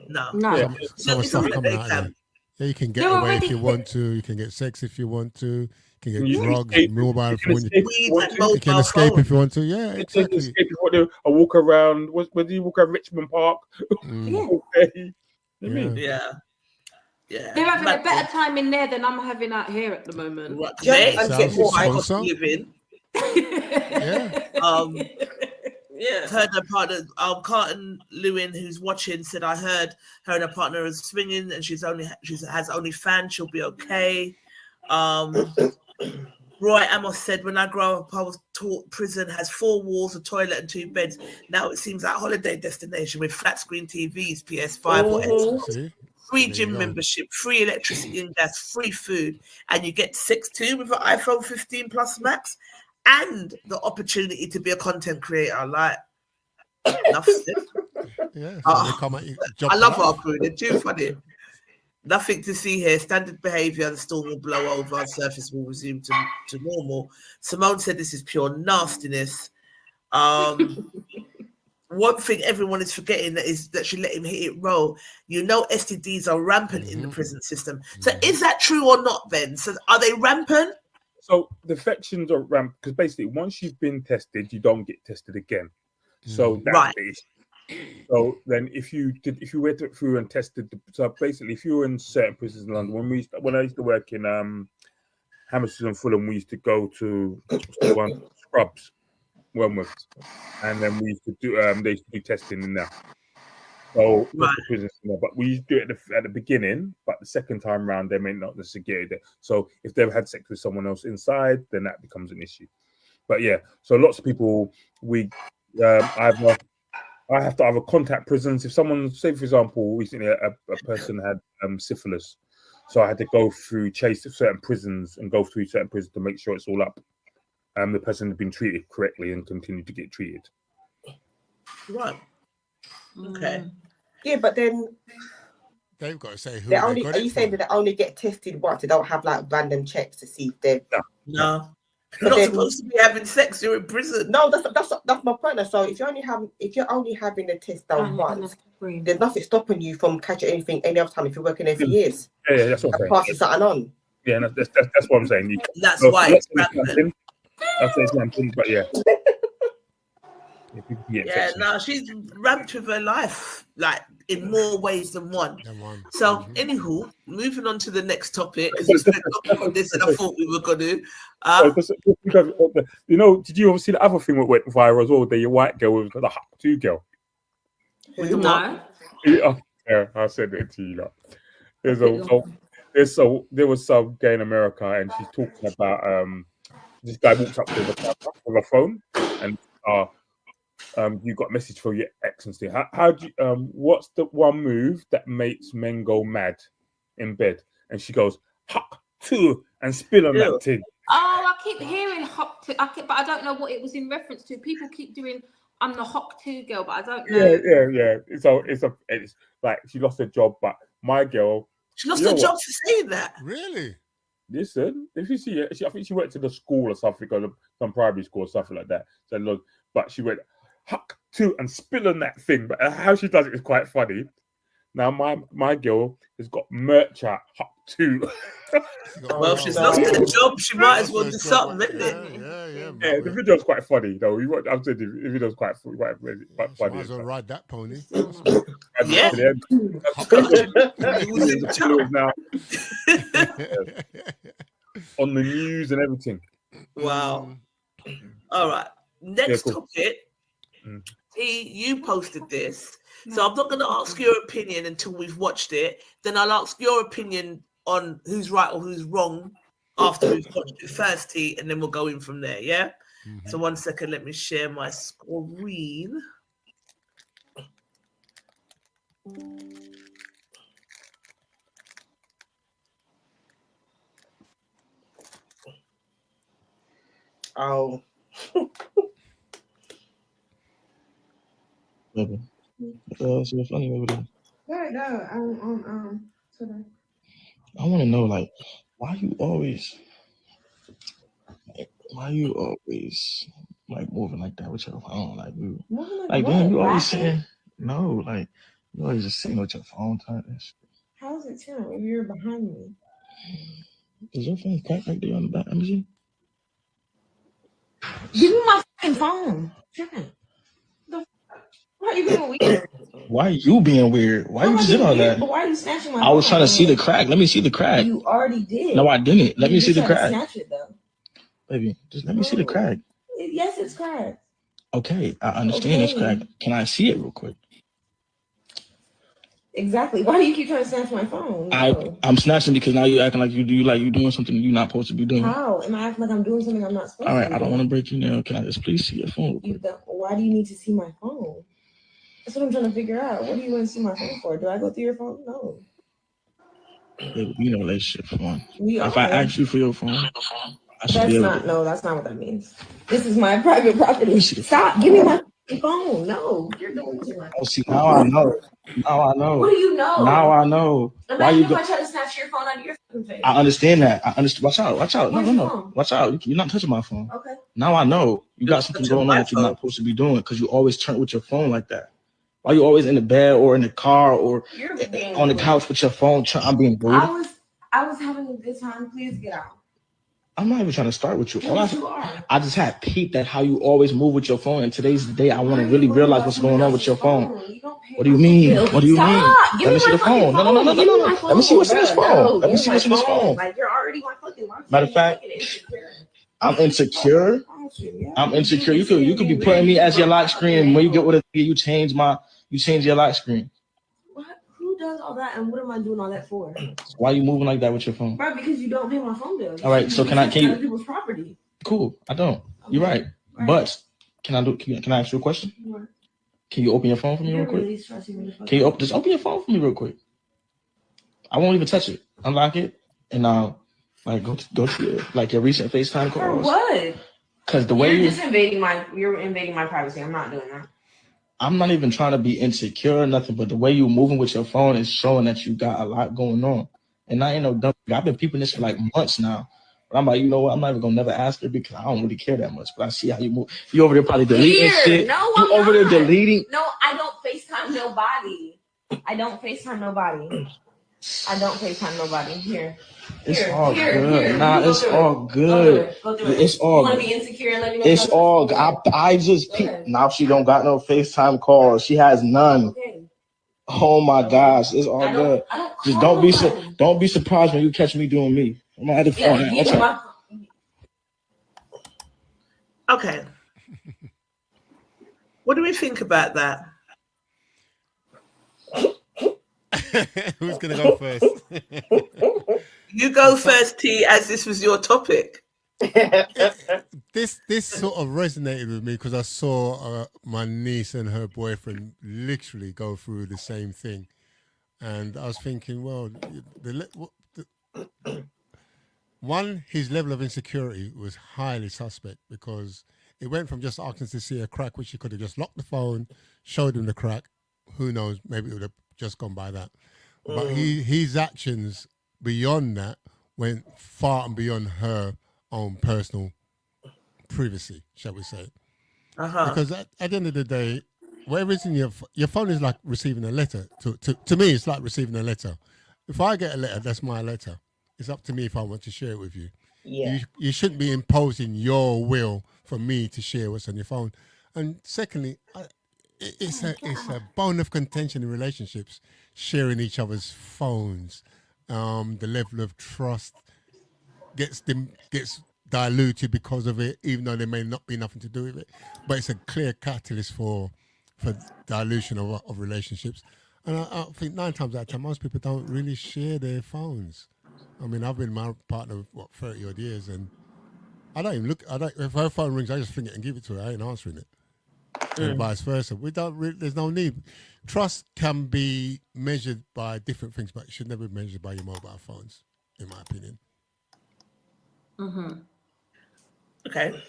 No. No. It's a holiday camp. Yeah, you can get away if you want to. You can get sex if you want to. You can get drugs, mobile phone. You can escape if you want to. Yeah, exactly. Escape if you want to. A walk around. Where do you walk around Richmond Park? Yeah. They're having a better time in there than I'm having out here at the moment. Living. Yeah. Heard her partner, Carlton Lewin, who's watching, said I heard her and her partner is swinging, and she has only fans. She'll be okay. Roy Amos said, when I grow up, I was taught prison has 4 walls, a toilet, and 2 beds. Now it seems like a holiday destination with flat screen TVs, PS5 or Xbox. Free gym membership, free electricity and gas, free food, and you get sex too with an iPhone 15 Plus Max, and the opportunity to be a content creator. Like, enough said. I love our crew. They're too funny. Nothing to see here. Standard behaviour. The storm will blow over. Surface will resume to normal. Simone said this is pure nastiness. One thing everyone is forgetting is that she let him hit it roll. You know, STDs are rampant in the prison system. So is that true or not, Ben? So are they rampant? So the infections are rampant because basically once you've been tested, you don't get tested again. So that's the issue. So then if you went through and tested, so basically if you were in certain prisons in London, when I used to work in Hammersmith and Fulham, we used to go to Scrubs. Wormwood, and then we used to do they used to do testing in there. So but we used to do it at the beginning, but the second time round they may not necessarily get it. So if they've had sex with someone else inside, then that becomes an issue. But yeah, so lots of people I have to either contact prisons if someone, say for example, recently a person had syphilis, so I had to go through chase certain prisons and go through certain prisons to make sure it's all up. The person has been treated correctly and continue to get treated. Right. Okay. Yeah, but then they've got to say who. Are you saying that they only get tested once? They don't have like random checks to see if they're no. You're not supposed to be having sex. You're in prison. No, that's my point. So if you're only having a test done once, there's nothing stopping you from catching anything any other time if you're working there for years. Yeah, that's what I'm saying. Passing something on. Yeah, that's what I'm saying. That's why it's rampant. That's rampant, but yeah. No, she's ramped with her life, like in more ways than one. So, anywho, moving on to the next topic, because we spent longer on this than I thought we were going to. Did you ever see the other thing that went viral as well? The white girl with the Hop 2 girl. No. Yeah, I said it to you. There was some guy in America, and she's talking about this guy walks up to her with a phone, and you got a message for your ex and stuff. How do you, what's the one move that makes men go mad in bed? And she goes, hop to, and spill on that thing. Oh, I keep hearing hop to, but I don't know what it was in reference to. People keep doing, I'm the hop to girl, but I don't know. Yeah. So it's like she lost her job, but my girl. She lost her job for saying that. Really? Listen, if you see it, I think she went to the school or something, or some primary school or something like that. So look, but she went huck to and spill on that thing. But how she does it is quite funny. Now my girl has got merch at huck to. Well, she's lost her job. She might as well do something, isn't it? Yeah. The video's quite funny though. I'm saying the video's quite funny. Might as well ride that pony. Yeah. Now. On the news and everything. Wow. All right. Next topic. You posted this. So I'm not going to ask your opinion until we've watched it. Then I'll ask your opinion on who's right or who's wrong after we've watched it first, T, and then we'll go in from there, yeah? Mm-hmm. So 1 second, let me share my screen. Oh. Maybe. So funny over there. Right, no, I want to know, like, why you always like moving like that with your phone, like you, like then you always saying no, like you always just sitting with your phone type. How's it 10 if you're behind me? Is your phone cracked right there on the back? Let me see. Give me my fucking phone. Why are you being weird? Why are you being weird? Why you just did all that? Why are you snatching my phone? I was trying to see the crack. Let me see the crack. You already did. No, I didn't. Let me see the crack. Snatch it though. Baby, just let me see the crack. Yes, it's cracked. Okay, I understand it's cracked. Can I see it real quick? Exactly. Why do you keep trying to snatch my phone? No. I'm snatching because now you acting like you doing something you're not supposed to be doing. How? Am I acting like I'm doing something I'm not supposed to? All right, I don't want to break you now. Can I just please see your phone? Why do you need to see my phone? That's what I'm trying to figure out. What do you want to see my phone for? Do I go through your phone? No. We in a relationship for one. If I ask you for your phone, that's not what that means. This is my private property. Stop. Give me my phone. No, you're doing too much. Oh, see, now I know. What do you know? Now I know. Imagine if I try to snatch your phone out of your face. I understand that. Watch out. No. Watch out. You're not touching my phone. Okay. Now I know you got something going on that you're not supposed to be doing because you always turn with your phone like that. Why you always in the bed or in the car or on the couch with your phone? I'm being rude. I was having a good time. Please get out. I'm not even trying to start with you. You are. I just had peeped at how you always move with your phone, and today's the day I want to really realize what's going on with your phone. What do you mean? What do you mean? Let me see the phone. No. Let me see what's in this phone. Let me see what's in this phone. Like you're already my fucking. Matter of fact, I'm insecure. I'm insecure. You could be putting me as your lock screen. When you get with it, you change your lock screen. Who does all that, and what am I doing all that for? Why are you moving like that with your phone? Right, because you don't pay my phone bill. All right, so can you? People's property. Cool, I don't. You're right. But can I ask you a question? What? Can you open your phone for me real quick? Can you just open your phone for me real quick? I won't even touch it. Unlock it, and go to your recent FaceTime calls. For what? Because the way you're invading my privacy. I'm not doing that. I'm not even trying to be insecure or nothing, but the way you're moving with your phone is showing that you got a lot going on. And I ain't no dumb. I've been peeping this for like months now. But I'm like, you know what? I'm not even gonna never ask her because I don't really care that much. But I see how you move. You over there probably deleting shit. No, you over there deleting. No, I don't FaceTime nobody. I don't FaceTime nobody. Here. It's all good. Nah, it's all good. Go through it. It's all. You want to be insecure and let me know? It's all. I just peeped. Now she don't got no FaceTime calls. She has none. Okay. Oh my gosh, it's all good. Just don't be surprised when you catch me doing me. I'm gonna have the phone. Okay. What do we think about that? Who's gonna go first? You go first, T, as this was your topic. This sort of resonated with me because I saw my niece and her boyfriend literally go through the same thing, and I was thinking, well, his level of insecurity was highly suspect because it went from just asking to see a crack, which he could have just locked the phone, showed him the crack. Who knows? Maybe it would have just gone by that. But his actions beyond that went far and beyond her own personal privacy, shall we say. Because at the end of the day, whatever is in your phone is like receiving a letter. To me, it's like receiving a letter. If I get a letter, that's my letter. It's up to me if I want to share it with you. Yeah. You shouldn't be imposing your will for me to share what's on your phone. And secondly, it's a bone of contention in relationships, sharing each other's phones. The level of trust gets diluted because of it, even though there may not be nothing to do with it. But it's a clear catalyst for dilution of relationships. And I think 9 times out of 10, most people don't really share their phones. I mean, I've been my partner 30 odd years, and I don't even look. If her phone rings, I just fling it and give it to her. I ain't answering it, and vice versa. There's no need. Trust can be measured by different things, but it should never be measured by your mobile phones, in my opinion. Okay.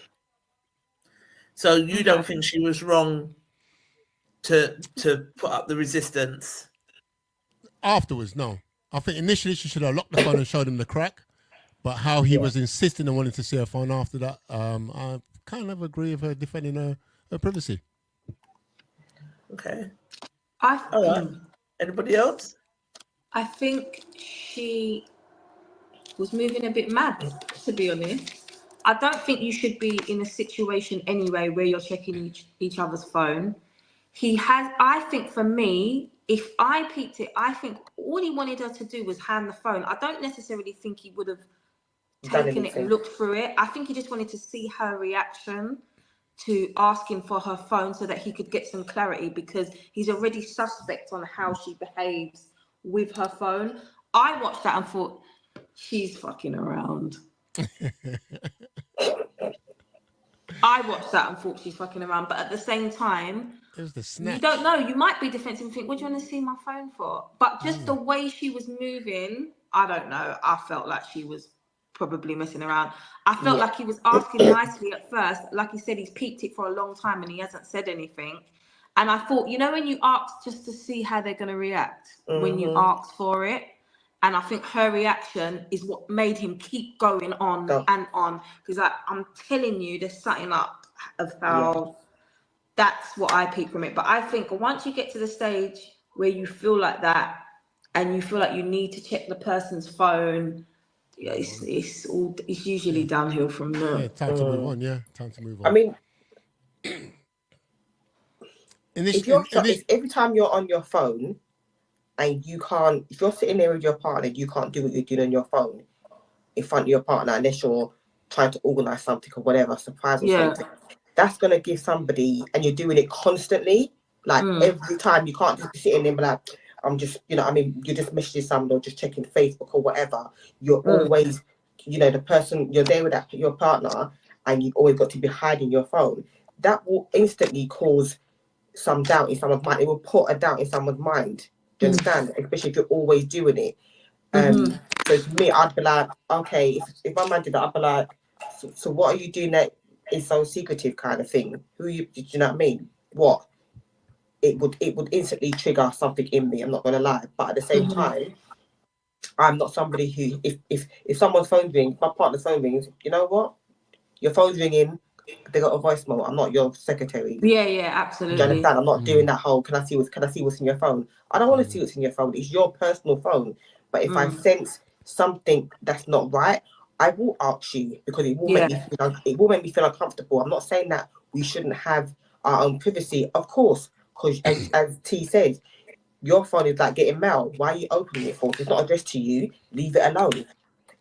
So you don't think she was wrong to put up the resistance? Afterwards, no. I think initially she should have locked the phone and showed him the crack, but how he was insisting and wanting to see her phone after that, I kind of agree with her defending her privacy. Okay. All right. Anybody else? I think she was moving a bit mad, to be honest. I don't think you should be in a situation anyway where you're checking each other's phone. I think for me, if I peeped it, I think all he wanted her to do was hand the phone. I don't necessarily think he would have taken it and looked through it. I think he just wanted to see her reaction to asking for her phone so that he could get some clarity, because he's already suspect on how she behaves with her phone. I watched that and thought, she's fucking around. I watched that and thought she's fucking around, but at the same time, it was the snatch. You don't know. You might be defensive and think, what do you want to see my phone for? But just the way she was moving, I don't know. I felt like she was probably messing around. I felt like he was asking nicely at first. Like he said, he's peeped it for a long time and he hasn't said anything. And I thought, you know, when you ask just to see how they're going to react when you ask for it. And I think her reaction is what made him keep going on and on. Because I'm telling you, there's something up of how that's what I peep from it. But I think once you get to the stage where you feel like that and you feel like you need to check the person's phone, it's usually downhill from there. Yeah, time to move on. Yeah, time to move on. I mean, if every time you're on your phone and you can't, if you're sitting there with your partner, you can't do what you're doing on your phone in front of your partner unless you're trying to organize something or whatever, surprise or something. That's going to give somebody, and you're doing it constantly, like every time. You can't just be sitting there and be like, I'm just, you know, I mean, you're just messaging someone or just checking Facebook or whatever. You're always, you know, the person, you're there with your partner and you've always got to be hiding your phone. That will instantly cause some doubt in someone's mind. It will put a doubt in someone's mind. Do you understand? Especially if you're always doing it. So to me, I'd be like, okay, if my man did that, I'd be like, so what are you doing that is so secretive kind of thing? Do you know what I mean? What? It would instantly trigger something in me, I'm not gonna lie. But at the same time, I'm not somebody who, if someone's phone rings, my partner's phone rings, you know what? Your phone's ringing, they got a voicemail. I'm not your secretary. Yeah, absolutely. Do you understand? I'm not doing that whole, can I see what's in your phone? I don't want to see what's in your phone. It's your personal phone. But if I sense something that's not right, I will ask you, because it will make me feel uncomfortable. I'm not saying that we shouldn't have our own privacy, of course, because as T said, your phone is like getting mail. Why are you opening it for? If it's not addressed to you, leave it alone.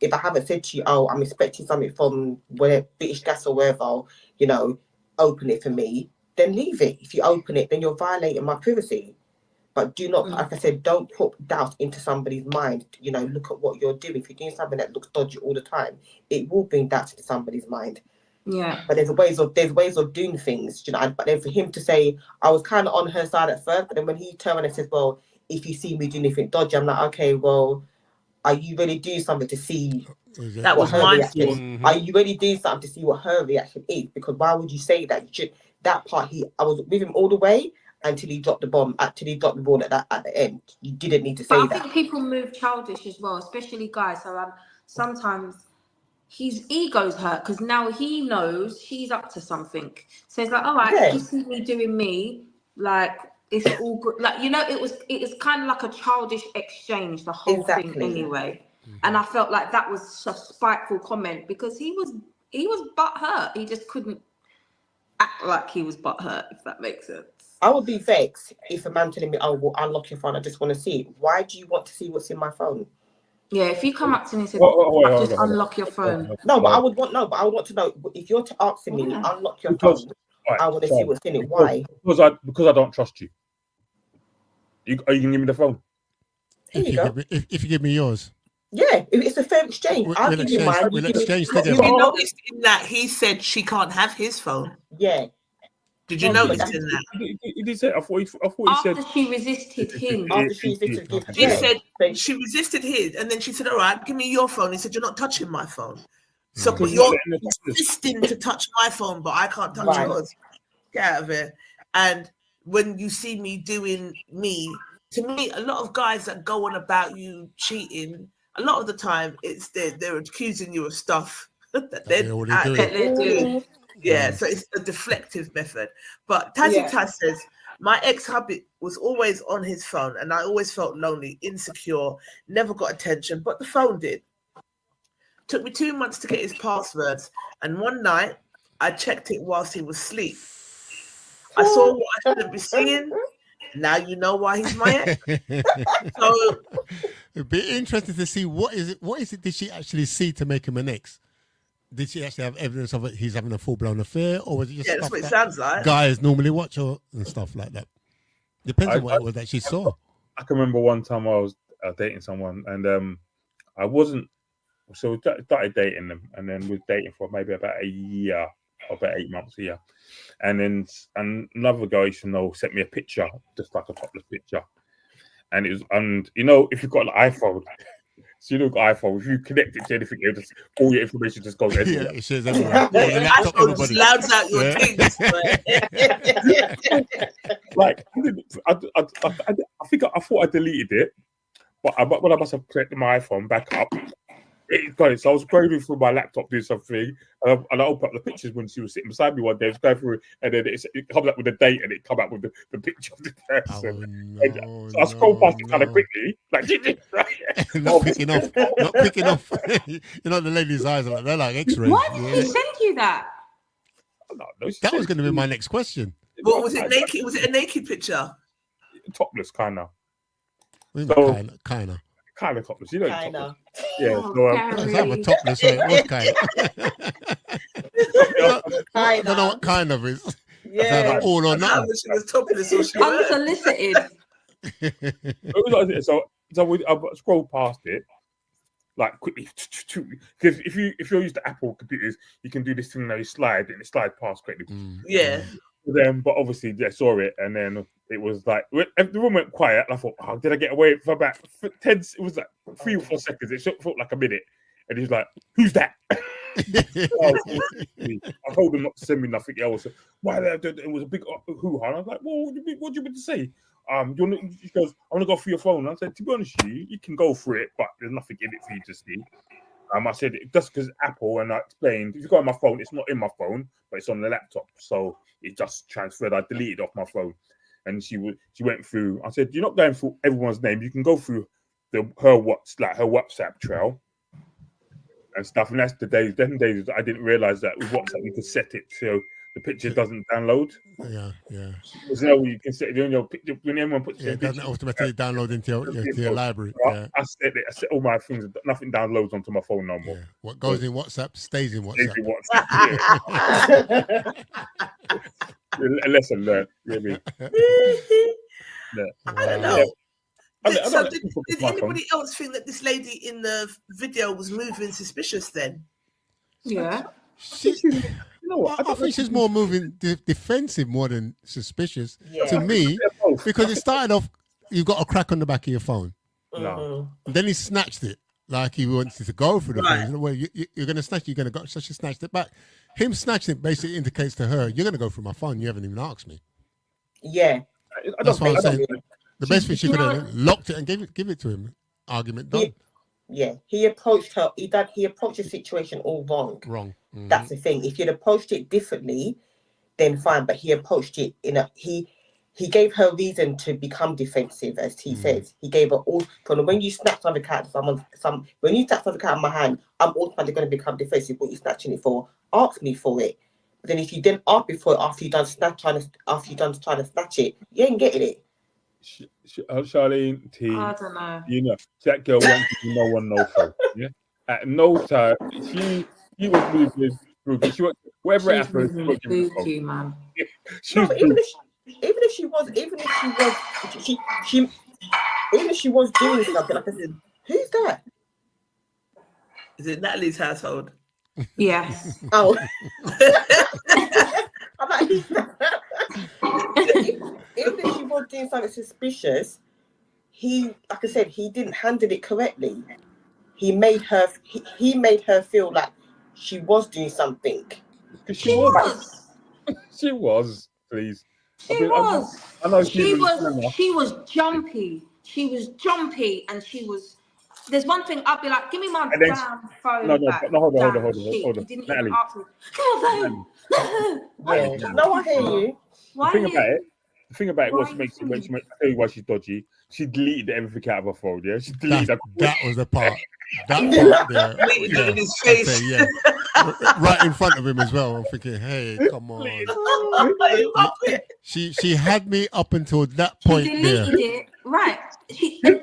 If I haven't said to you, oh, I'm expecting something from where British Gas or wherever, you know, open it for me, then leave it. If you open it, then you're violating my privacy. But do not, like I said, don't put doubt into somebody's mind. You know, look at what you're doing. If you're doing something that looks dodgy all the time, it will bring doubt into somebody's mind. Yeah. But there's ways of doing things, you know. But then for him to say, I was kind of on her side at first, but then when he turned around and said, well, if you see me doing anything dodgy, I'm like, okay, well, are you really doing something to see that was my reaction? Are you really doing something to see what her reaction is? Because why would you say that? That part, I was with him all the way until he dropped the bomb, until he dropped the ball at the end. You didn't need to say that. I think people move childish as well, especially guys. So sometimes his ego's hurt because now he knows she's up to something. So it's like, all right, if you see me doing me, like, it's all good. Like, you know, it was kind of like a childish exchange, the whole thing anyway. And I felt like that was a spiteful comment because he was butthurt. He just couldn't act like he was butthurt, if that makes sense. I would be vexed if a man telling me, oh, well, unlock your phone, I just want to see it. Why do you want to see what's in my phone? Yeah, if you come up to me and say, just unlock your phone. No, but I would want to know, if you're asking me, unlock your phone, I want to see what's in it. Why? Because I don't trust you. Are you going to give me the phone? If you give me yours. Yeah, it's a fair exchange. I'll give you mine. We'll exchange together. You noticed in that he said she can't have his phone. Yeah. Did you notice in that? He did say. I thought he said. After she resisted him. She said she resisted his, and then she said, "All right, give me your phone." He said, "You're not touching my phone." So but you're insisting to touch my phone, but I can't touch yours. Get out of here. And when you see me doing me, to me, a lot of guys that go on about you cheating, a lot of the time it's they're accusing you of stuff that they're doing. Yeah, so it's a deflective method. But Taz says, My ex-hubby was always on his phone, and I always felt lonely, insecure, never got attention, but the phone did. Took me 2 months to get his passwords, and one night I checked it whilst he was asleep. I saw what I shouldn't be seeing. Now you know why he's my ex. So it'd be interesting to see what is it did she actually see to make him an ex? Did she actually have evidence of it? He's having a full-blown affair, or was it just that's what it sounds like. Guys normally watch her and stuff like that? Depends on what it was that she saw. I can remember one time I was dating someone, and I wasn't. So we started dating them, and then we were dating for maybe about a year, or about 8 months, a year. And then another guy sent me a picture, just like a topless picture, and it was, and if you've got an iPhone. So you look at iPhone, if you connect it to anything, all your information just goes everywhere. Yeah, it shares everywhere. iPhone just louds out your things. Like, I thought I deleted it, but when I must have connected my iPhone back up, it got it. So I was going through my laptop doing something, and I opened up the pictures when she was sitting beside me one day. I was going through it, and then it comes up with the date, and it come up with the picture of the person. So I scrolled past it kind of quickly, like not quick enough. The lady's eyes are like they're like X-rays. Why did she send you that? No, that was going to be my next question. What was it? Naked? Was it a naked picture? Topless, kind of. Kind of. Kind of topless, Kind of. Yeah, I have a topless, so it was kind of. I don't know what kind of is. Yeah, all or nothing. She was topless, or she unsolicited. So I scrolled past it, like quickly, because if you're used to Apple computers, you can do this thing now. You slide and it slides past quickly. Yeah. But obviously they saw it, and then it was like the room went quiet. And I thought, oh, did I get away for about 10? It was like 3 or 4 seconds. It felt like a minute, and he's like, "Who's that?" I told him not to send me nothing else. Why? It was a big hoo-ha. And I was like, "Well, what do you mean to say?" She goes, "I want to go through your phone." And I said, "To be honest with you, you can go through it, but there's nothing in it for you to see." I said, just because Apple, and I explained, if you go on my phone, it's not in my phone, but it's on the laptop. So it just transferred. I deleted off my phone. And she went through. I said, "You're not going through everyone's name. You can go through her WhatsApp trail and stuff." And that's them days I didn't realize that with WhatsApp you could set it so the picture doesn't download. Yeah. Because you can set your picture when anyone puts it doesn't automatically download into your library. I set all my things. Nothing downloads onto my phone no more. Yeah. What goes in WhatsApp stays in WhatsApp. A lesson learned, really. I don't know. Did anybody else think that this lady in the video was moving suspicious then? Yeah. I think she's more moving defensive more than suspicious to me, because it started off, you've got a crack on the back of your phone. No. Then he snatched it like he wanted to go for the thing. Well, you're going to snatch it, you're going to go. So she snatched it back. Him snatching it basically indicates to her, you're going to go through my phone. You haven't even asked me. Yeah. That's what I'm saying. The best thing she could have done, locked it and give it to him. Argument done. He approached her. He approached the situation all wrong. Mm-hmm. That's the thing. If you'd approached it differently, then fine. But he approached it he gave her reason to become defensive, as he says. He gave her all. From when you snatch something out of when you snatch something out of my hand, I'm automatically going to become defensive. What are you snatching it for? Ask me for it. But then if you didn't ask me for it after you done trying to snatch it, you ain't getting it. Charlene T. I don't know. That girl wants to be no one knows her. Yeah. At no time she was moving through. She went whatever it happens. Spooky, man. Even if she was doing something, like I said, who's that? Is it Natalie's household? Yes. Oh. I'm like, even if she was doing something suspicious, like I said, he didn't handle it correctly. He made her feel like she was doing something. She was. She was, please. She was jumpy. She was jumpy, and she was. There's one thing I'd be like, give me my damn phone back. No, hold on. You didn't Natalie. even ask me. Come on, phone. No, I hear you. The The thing about it was, makes it, I tell you why she's dodgy. She deleted everything out of her phone. Yeah, she deleted that was the part. That part there. Yeah, in his face. Yeah. Right in front of him as well. I'm thinking, hey, come on. She had me up until that point. She deleted it. Right.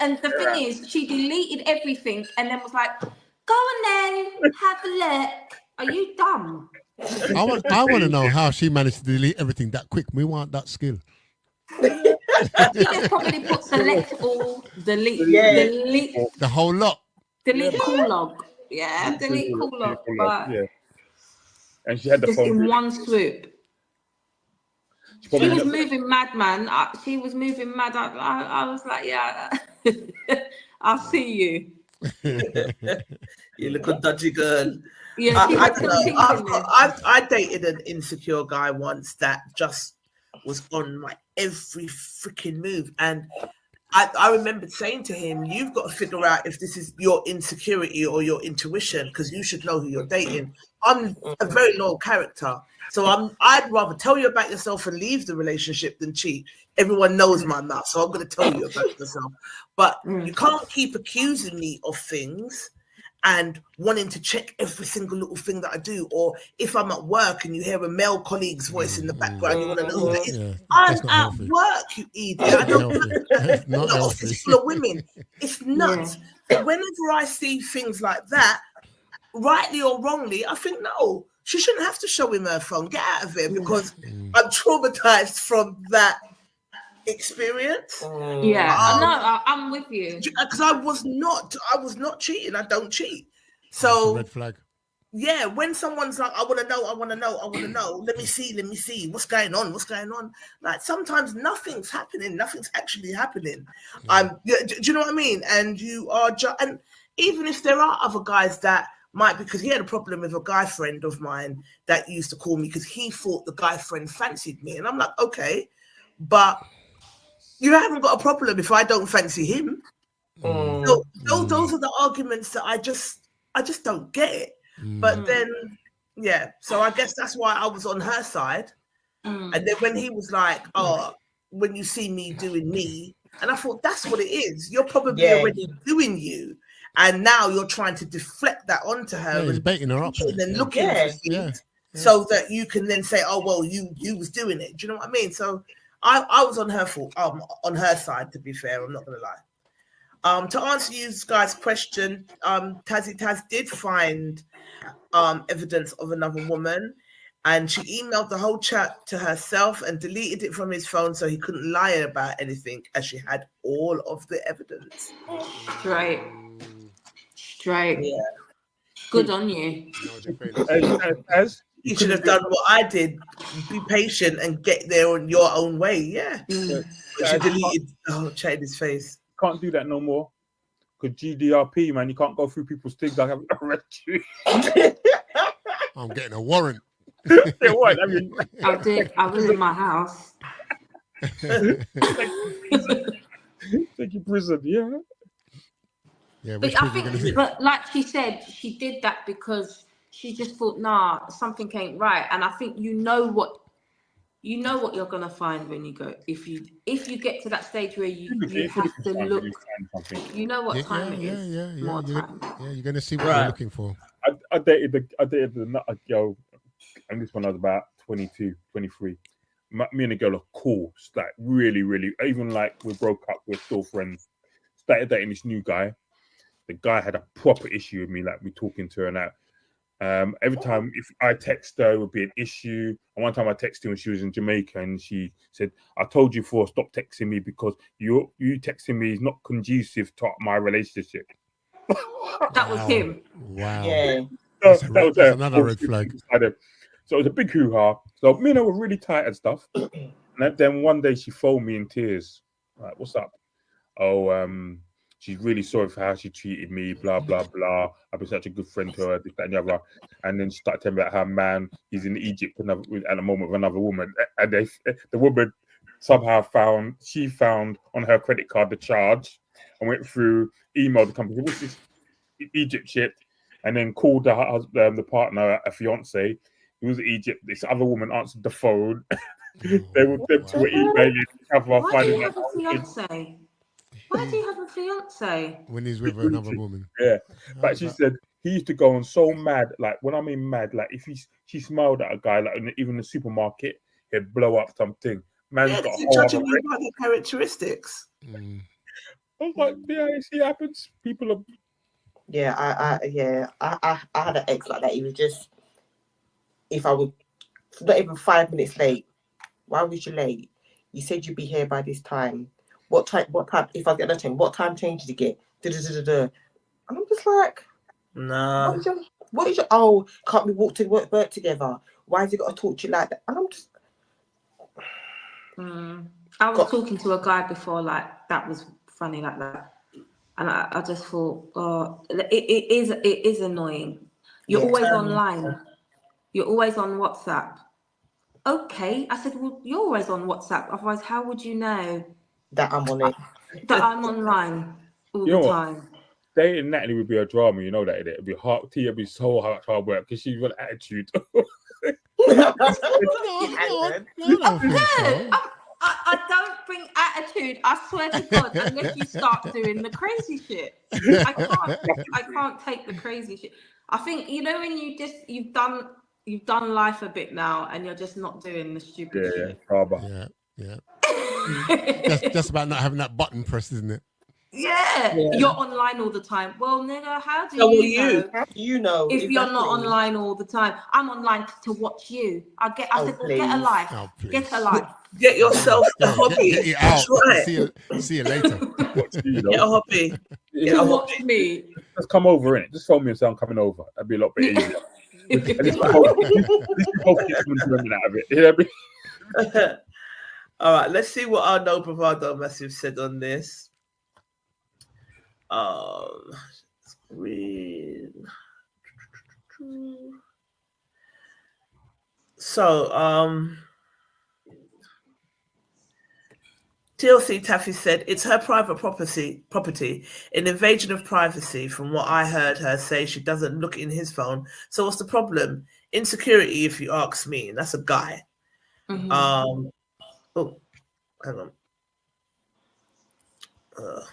And the thing is, she deleted everything and then was like, go on then, have a look. Are you dumb? I want to know how she managed to delete everything that quick. We want that skill. She just probably put select all, delete the whole lot. Delete call log. Yeah, delete call log. But yeah. And she had the just phone in one swoop. She was moving mad, man. She was moving mad. I was like, yeah, I'll see you. You look a dodgy girl. Yeah, I don't know. I dated an insecure guy once that just was on my every freaking move, and I remember saying to him, "You've got to figure out if this is your insecurity or your intuition, because you should know who you're dating." I'm a very loyal character, so I'd rather tell you about yourself and leave the relationship than cheat. Everyone knows my mouth, so I'm going to tell you about yourself. But you can't keep accusing me of things and wanting to check every single little thing that I do. Or if I'm at work and you hear a male colleague's voice in the background, you want to know who that is. Yeah, I'm at healthy. work, you idiot. I don't not the healthy. office is full of women. It's nuts. But whenever I see things like that, rightly or wrongly, I think, no, she shouldn't have to show him her phone. Get out of it, because I'm traumatized from that experience. No, I'm with you, because I was not cheating. I don't cheat. So red flag. Yeah, when someone's like, I want to know, let me see what's going on. Like, sometimes nothing's happening, nothing's actually happening. Do you know what I mean? And you are and even if there are other guys that might, because he had a problem with a guy friend of mine that used to call me because he thought the guy friend fancied me, and I'm like, okay, but you haven't got a problem if I don't fancy him. So those are the arguments that I just don't get it. But then, so I guess that's why I was on her side. And then when he was like, oh, when you see me doing me, and I thought, that's what it is. You're probably already doing you. And now you're trying to deflect that onto her. He's baiting her up. And then looking for things so that you can then say, oh, well, you was doing it. Do you know what I mean? So I was on her on her side, to be fair. I'm not going to lie. To answer you guys' question, Taz did find evidence of another woman, and she emailed the whole chat to herself and deleted it from his phone so he couldn't lie about anything, as she had all of the evidence. Straight. Yeah. Good on you. You should have done what I did. Be patient and get there on your own way. Yeah. But she deleted the whole chat in his face. Can't do that no more. Because GDRP, man, you can't go through people's things. I haven't arrested you. I'm getting a warrant. What? I mean, I was in my house. Take you prison, yeah. Yeah, but I think, but like she said, she did that because she just thought, nah, something ain't right. And I think you know what you're gonna find when you go. If you get to that stage where you have to look, you know what time it is. Yeah, you're gonna see what you're looking for. I dated the girl, and this one I was about 22, 23. Me and the girl are cool, like really, really. Even like we broke up, we're still friends. Started dating this new guy. The guy had a proper issue with me, like we talking to her now. Every time if I text her, it would be an issue. And one time I texted her when she was in Jamaica, and she said, "I told you before, stop texting me because you texting me is not conducive to my relationship." That was him. Wow. Yeah. That was another red flag. So it was a big hoo-ha. So me and her were really tight and stuff. And then one day she phoned me in tears. Like, what's up? Oh, she's really sorry for how she treated me, blah, blah, blah. I've been such a good friend to her, this, that, and the other. And then she started telling me about her man, he's in Egypt at the moment with another woman. And the woman somehow found on her credit card the charge and went through, emailed the company, what's this Egypt shit? And then called the partner, a fiance, who was in Egypt. This other woman answered the phone. They will them to emailing each other. Why do you have a fiance? Why do you have a fiance? When he's with another woman. Yeah. But she said he used to go on so mad, like when I mean mad, like if she smiled at a guy, like even in the supermarket, he'd blow up something. Man's got a whole judging you by the characteristics. I was like, yeah, you see, it happens. People are. Yeah, I had an ex like that. He was just, if I would, not even 5 minutes late. Why was you late? You said you'd be here by this time. What time? If I get that time, what time change did you get? And I'm just like, no. What is your? Oh, can't we walk to work together? Why has he got to talk to you like that? And I'm just. I was talking to a guy before, like that was funny like that, and I just thought, oh, it is annoying. You're always online. You're always on WhatsApp. Okay, I said, well, you're always on WhatsApp. Otherwise, how would you know that I'm on it? That I'm online all the time. Dating Natalie would be a drama, you know that. It'd be hard. It'd be so hard work because she's got an attitude. I don't bring attitude. I swear to God, unless you start doing the crazy shit. I can't take the crazy shit. I think, you know, when you've done life a bit now and you're just not doing the stupid shit. Yeah. Just about not having that button pressed, isn't it? Yeah. You're online all the time. Well, nigga, how do you know if you're not online all the time? I'm online to watch you. I said, well, get a life. Get a life. Get yourself a hobby. Get you out. See you later. Get a hobby. Watch me. Just come over, innit? Just phone me and say I'm coming over. That'd be a lot bit easier. All right, let's see what our No Bravado Massive said on this. So, TLC Taffy said it's her private property, an invasion of privacy. From what I heard her say, she doesn't look in his phone. So what's the problem? Insecurity, if you ask me. And that's a guy. Mm-hmm. Oh, hang on. I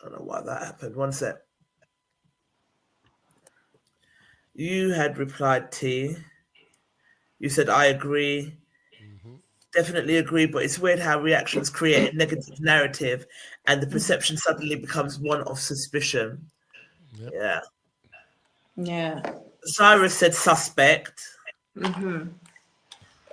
don't know why that happened. One sec. You had replied, T. You said, I agree. Definitely agree, but it's weird how reactions create a negative narrative and the perception suddenly becomes one of suspicion. Yep. Yeah. Cyrus said suspect. Mm-hmm.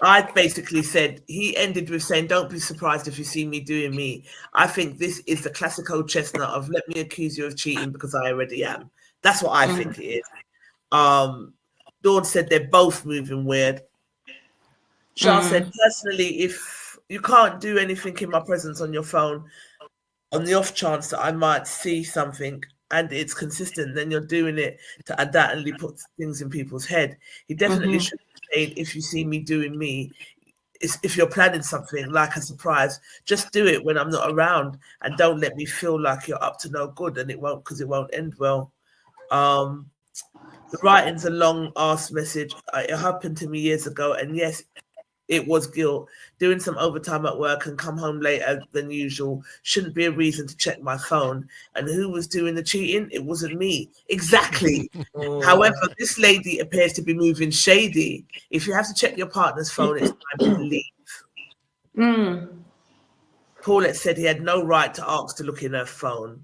I basically said, he ended with saying, don't be surprised if you see me doing me. I think this is the classic old chestnut of let me accuse you of cheating because I already am. That's what I think it is. Dawn said they're both moving weird. Charles said, personally, if you can't do anything in my presence on your phone, on the off chance that I might see something and it's consistent, then you're doing it to undoubtedly put things in people's head. He definitely should say, if you see me doing me, if you're planning something like a surprise, just do it when I'm not around and don't let me feel like you're up to no good, and it won't, because it won't end well. The writing's a long ass message. It happened to me years ago, and yes, it was guilt. Doing some overtime at work and come home later than usual shouldn't be a reason to check my phone. And who was doing the cheating? It wasn't me. Exactly. However, this lady appears to be moving shady. If you have to check your partner's phone, it's time to leave. Paulette said he had no right to ask to look in her phone.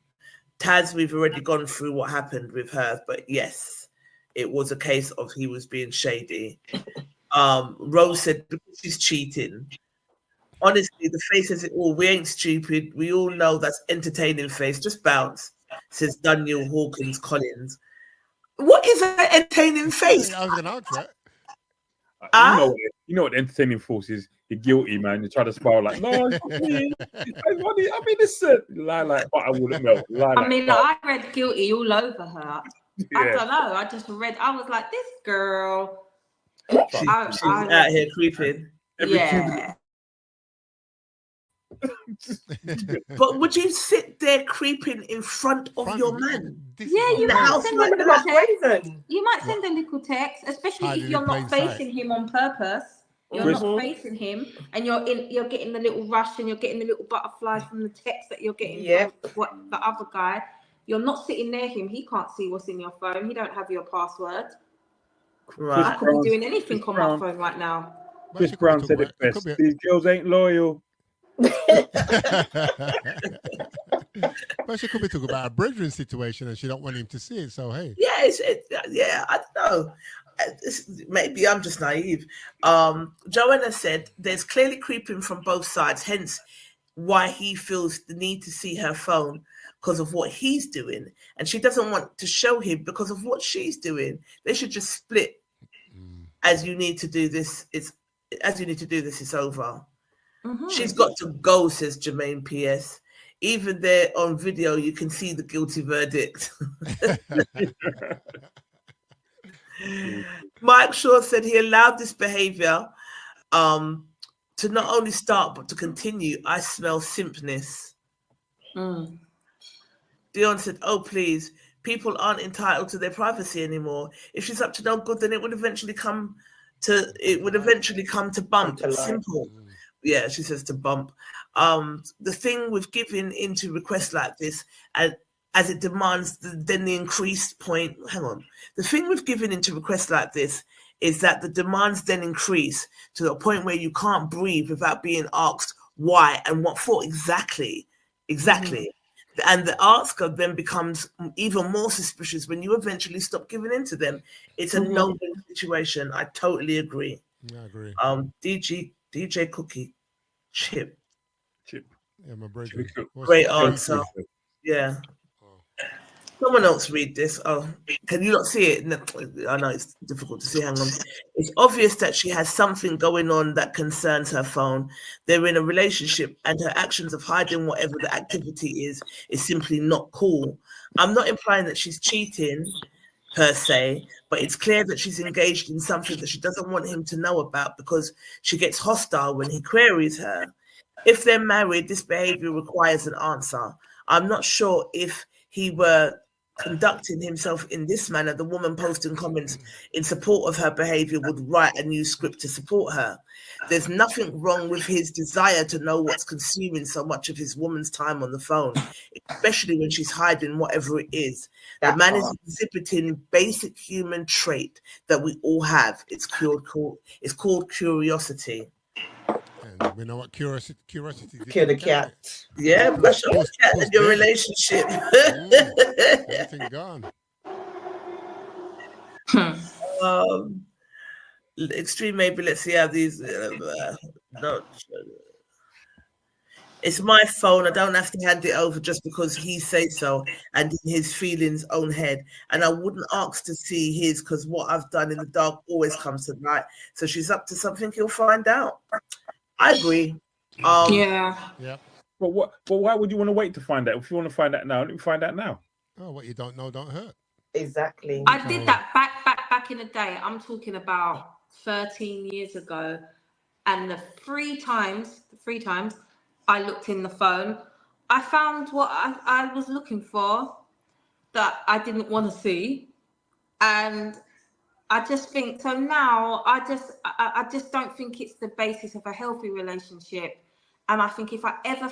Taz, we've already gone through what happened with her, but yes, it was a case of he was being shady. Rose said because she's cheating. Honestly, the face says it all. We ain't stupid. We all know that's entertaining face. Just bounce, says Daniel Hawkins Collins. What is an entertaining face? I was going to ask that. You know what the entertaining force is? You're guilty, man. You try to spiral like, no, it's not me. I mean, this lie like butter wouldn't melt. I read guilty all over her. Yeah. I don't know. I just read. I was like, this girl. She's out here creeping. Yeah. But would you sit there creeping in front of your man? Yeah, you might send a little text. You might send a little text, especially if you're not facing him on purpose. You're not facing him, and you're getting the little rush and you're getting the little butterflies from the text that you're getting from what the other guy. You're not sitting near him. He can't see what's in your phone. He don't have your password. Right. I could be doing anything on my phone right now. Chris Brown said it best. These girls ain't loyal. But she could be talking about a brethren situation and she don't want him to see it. So hey, I don't know. Maybe I'm just naive. Joanna said there's clearly creeping from both sides, hence why he feels the need to see her phone because of what he's doing, and she doesn't want to show him because of what she's doing. They should just split. As you need to do this, it's over. She's got to go, says Jermaine P.S. Even there on video, you can see the guilty verdict. Mike Shaw said he allowed this behavior to not only start but to continue. I smell simpness. Dion said, oh, please, people aren't entitled to their privacy anymore. If she's up to no good, then it would eventually come to bump. Simple. Yeah, she says to bump. The thing with giving into requests like this, and as it demands then the increased point. Hang on. The thing with giving into requests like this is that the demands then increase to the point where you can't breathe without being asked why and what for exactly. And the asker then becomes even more suspicious when you eventually stop giving in to them. It's a no-win situation. I totally agree. Yeah, I agree. DJ Cookie, Chip. Yeah, my brother. Great answer. Yeah. Someone else read this. Oh, can you not see it? No, I know it's difficult to see. Hang on. It's obvious that she has something going on that concerns her phone. They're in a relationship and her actions of hiding whatever the activity is simply not cool. I'm not implying that she's cheating per se, but it's clear that she's engaged in something that she doesn't want him to know about because she gets hostile when he queries her. If they're married, this behavior requires an answer. I'm not sure if he were conducting himself in this manner, the woman posting comments in support of her behavior would write a new script to support her. There's nothing wrong with his desire to know what's consuming so much of his woman's time on the phone, especially when she's hiding whatever it is. The man is exhibiting basic human trait that we all have. It's called curiosity. And we know what curiosity Kill the cat. Yeah, brush up the cat in your relationship. Everything gone. Extreme, maybe let's see how these. It's my phone. I don't have to hand it over just because he says so and in his feelings' own head. And I wouldn't ask to see his because what I've done in the dark always comes to light. So she's up to something. He'll find out. I agree. Yeah. But why would you want to wait to find out? If you want to find out now, let me find out now. Oh, what you don't know don't hurt. Exactly. I did that back in the day. I'm talking about 13 years ago. And the three times I looked in the phone, I found what I was looking for that I didn't want to see. And I just think so now. I just don't think it's the basis of a healthy relationship. And I think if I ever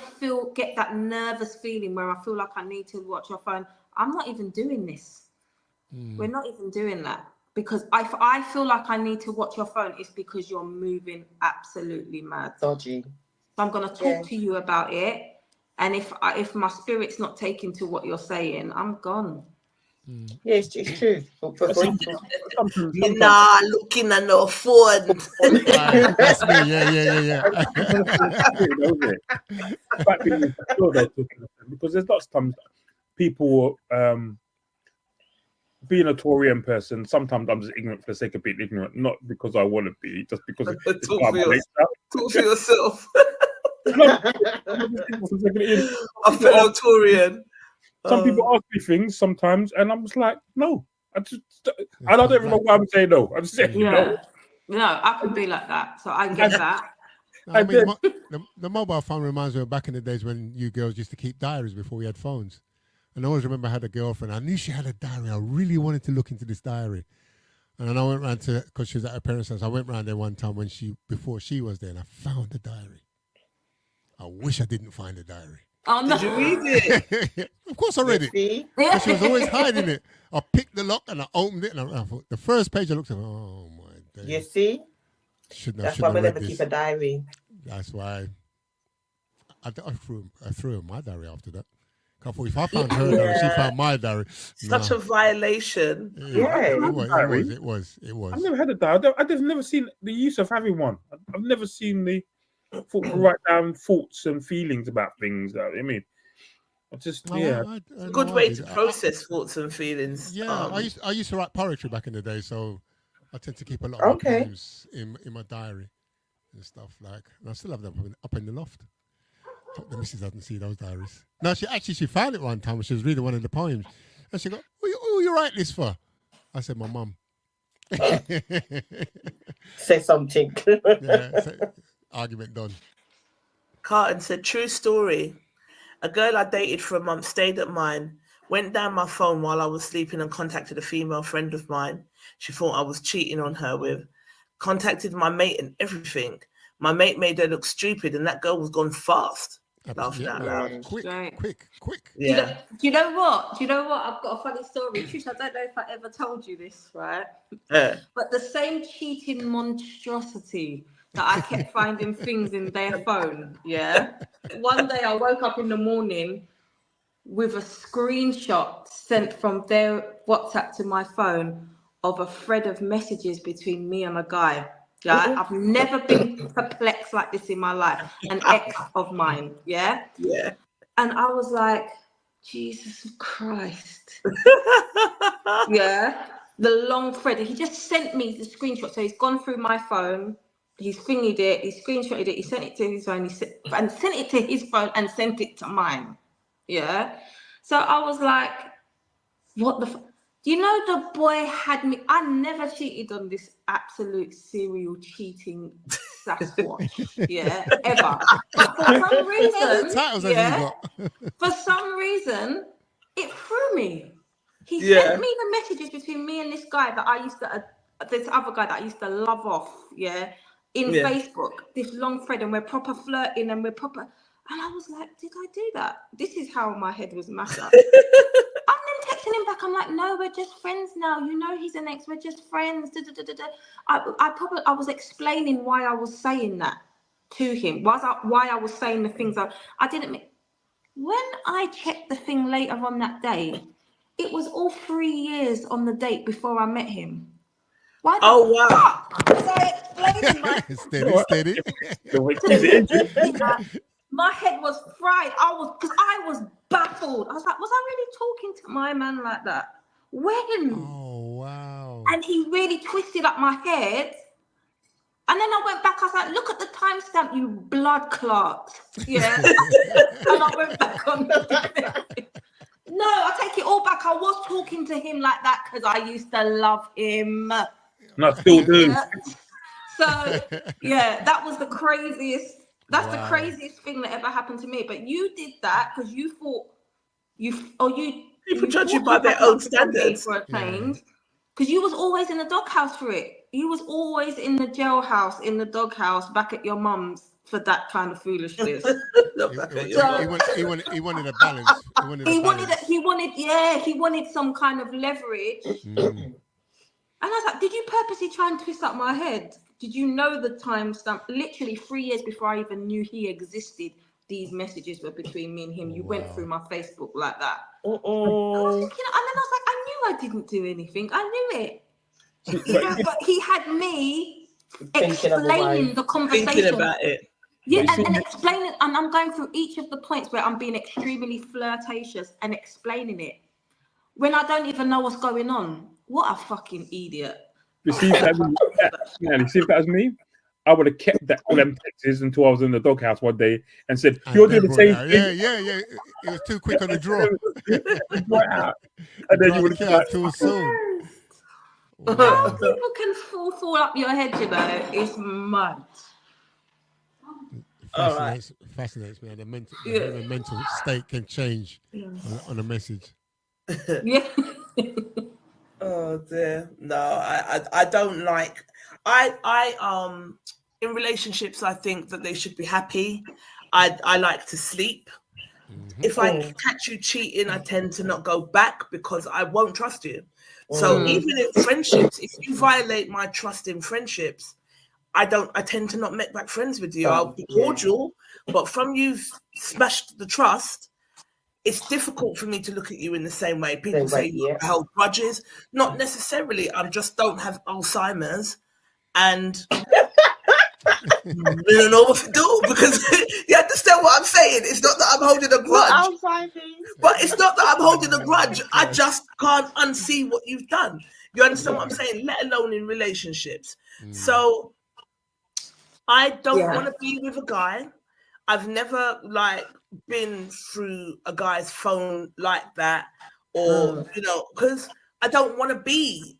get that nervous feeling where I feel like I need to watch your phone, I'm not even doing this. We're not even doing that because if I feel like I need to watch your phone, it's because you're moving absolutely mad. Dodgy. So I'm gonna talk to you about it, and if my spirit's not taken to what you're saying, I'm gone. Yeah, it's true. You're not looking at no phone. That's me. Yeah. Because there's lots of times people being a Taurian person, sometimes I'm just ignorant for the sake of being ignorant, not because I want to be, just because it's talk for yourself. A fellow Taurian. Some people ask me things sometimes, and I'm just like, no. I don't even know why I'm saying no. I just say no. No, I could be like that, so I get that. I mean, the mobile phone reminds me of back in the days when you girls used to keep diaries before we had phones. And I always remember I had a girlfriend. I knew she had a diary. I really wanted to look into this diary. And then I went round to, because she was at her parents' house, I went round there one time before she was there, and I found the diary. I wish I didn't find the diary. Oh, no. Did you read it? Of course I read it. Because she was always hiding it. I picked the lock and I opened it, and I thought, the first page I looked at, oh my days. You see? That's why we never keep a diary. That's why I threw my diary after that. I thought if I found her diary, she found my diary. Such a violation. It was. I've never had a diary. I've never seen the use of having one. I've never seen the write down thoughts and feelings about things. I mean, Good way to process thoughts and feelings. Yeah, I used to write poetry back in the day, so I tend to keep a lot of my poems in my diary and stuff like. And I still have them up in the loft. Hope the missus doesn't see those diaries. No, she found it one time when she was reading one of the poems, and she go, "Who you write this for?" I said, "My mum." Say something. Argument done. Carton said, true story. A girl I dated for a month stayed at mine, went down my phone while I was sleeping and contacted a female friend of mine she thought I was cheating on her with. Contacted my mate and everything. My mate made her look stupid and that girl was gone fast. Laughing out loud. Quick. Yeah. Do you know what? I've got a funny story. Trish, I don't know if I ever told you this, right? But the same cheating monstrosity that I kept finding things in their phone, yeah? One day I woke up in the morning with a screenshot sent from their WhatsApp to my phone of a thread of messages between me and a guy. Yeah, I've never been perplexed like this in my life. An ex of mine, yeah? Yeah. And I was like, Jesus Christ. Yeah. The long thread. He just sent me the screenshot. So he's gone through my phone. He's thingied it. He screenshotted it. He sent it to his phone. And sent it to his phone and sent it to mine. Yeah. So I was like, what the you know, the boy had me. I never cheated on this absolute serial cheating Sasquatch, yeah, ever. But for some reason, for some reason, it threw me. He sent me the messages between me and this guy that I used to, this other guy that I used to love off, in Facebook. This long thread, and we're proper flirting, and we're proper. And I was like, did I do that? This is how my head was mashed up. I'm then texting him back. I'm like, no, we're just friends now. You know he's an ex. We're just friends. I was explaining why I was saying that to him. Why I was saying the things I didn't mean. When I checked the thing later on that day, it was all 3 years on the date before I met him. Why the fuck was I explaining my steady. My head was fried. I was baffled. I was like, was I really talking to my man like that? When? Oh, wow. And he really twisted up my head. And then I went back. I was like, look at the timestamp, you blood clot. Yeah. And I went back on the No, I take it all back. I was talking to him like that because I used to love him. Not still do. So, yeah, that was the craziest. That's the craziest thing that ever happened to me. But you did that because you thought people judge you by their own standards for a change. Because you was always in the doghouse for it. You was always in the jailhouse, in the doghouse, back at your mum's for that kind of foolishness. He wanted a balance. He wanted some kind of leverage. And I was like, did you purposely try and twist up my head? Did you know the timestamp? Literally 3 years before I even knew he existed, these messages were between me and him. You went through my Facebook like that. I was thinking, and then I was like, I knew I didn't do anything. I knew it. But he had me explaining the conversation. Thinking about it. Yeah, and explaining, and I'm going through each of the points where I'm being extremely flirtatious and explaining it when I don't even know what's going on. What a fucking idiot. You see, if that was me, I would have kept all them texts until I was in the doghouse one day and said, "You're doing the same thing." Yeah. It was too quick on the draw. And then you would have out too soon. How people can fall up your head, you know, is mad. Fascinates me. The mental state can change on a message. Yeah. Oh dear. No, I don't like. I in relationships, I think that they should be happy. I like to sleep. If I catch you cheating, I tend to not go back because I won't trust you. So even in friendships, if you violate my trust in friendships, I tend to not make back friends with you. I'll be cordial, but from you've smashed the trust, it's difficult for me to look at you in the same way. People say you hold grudges. Not necessarily. I just don't have Alzheimer's, and I don't know what to do, because you understand what I'm saying. It's not that I'm holding a grudge, but it's not that I'm holding a grudge. I just can't unsee what you've done. You understand what I'm saying? Let alone in relationships. So I don't want to be with a guy. I've never been through a guy's phone like that, or because I don't want to be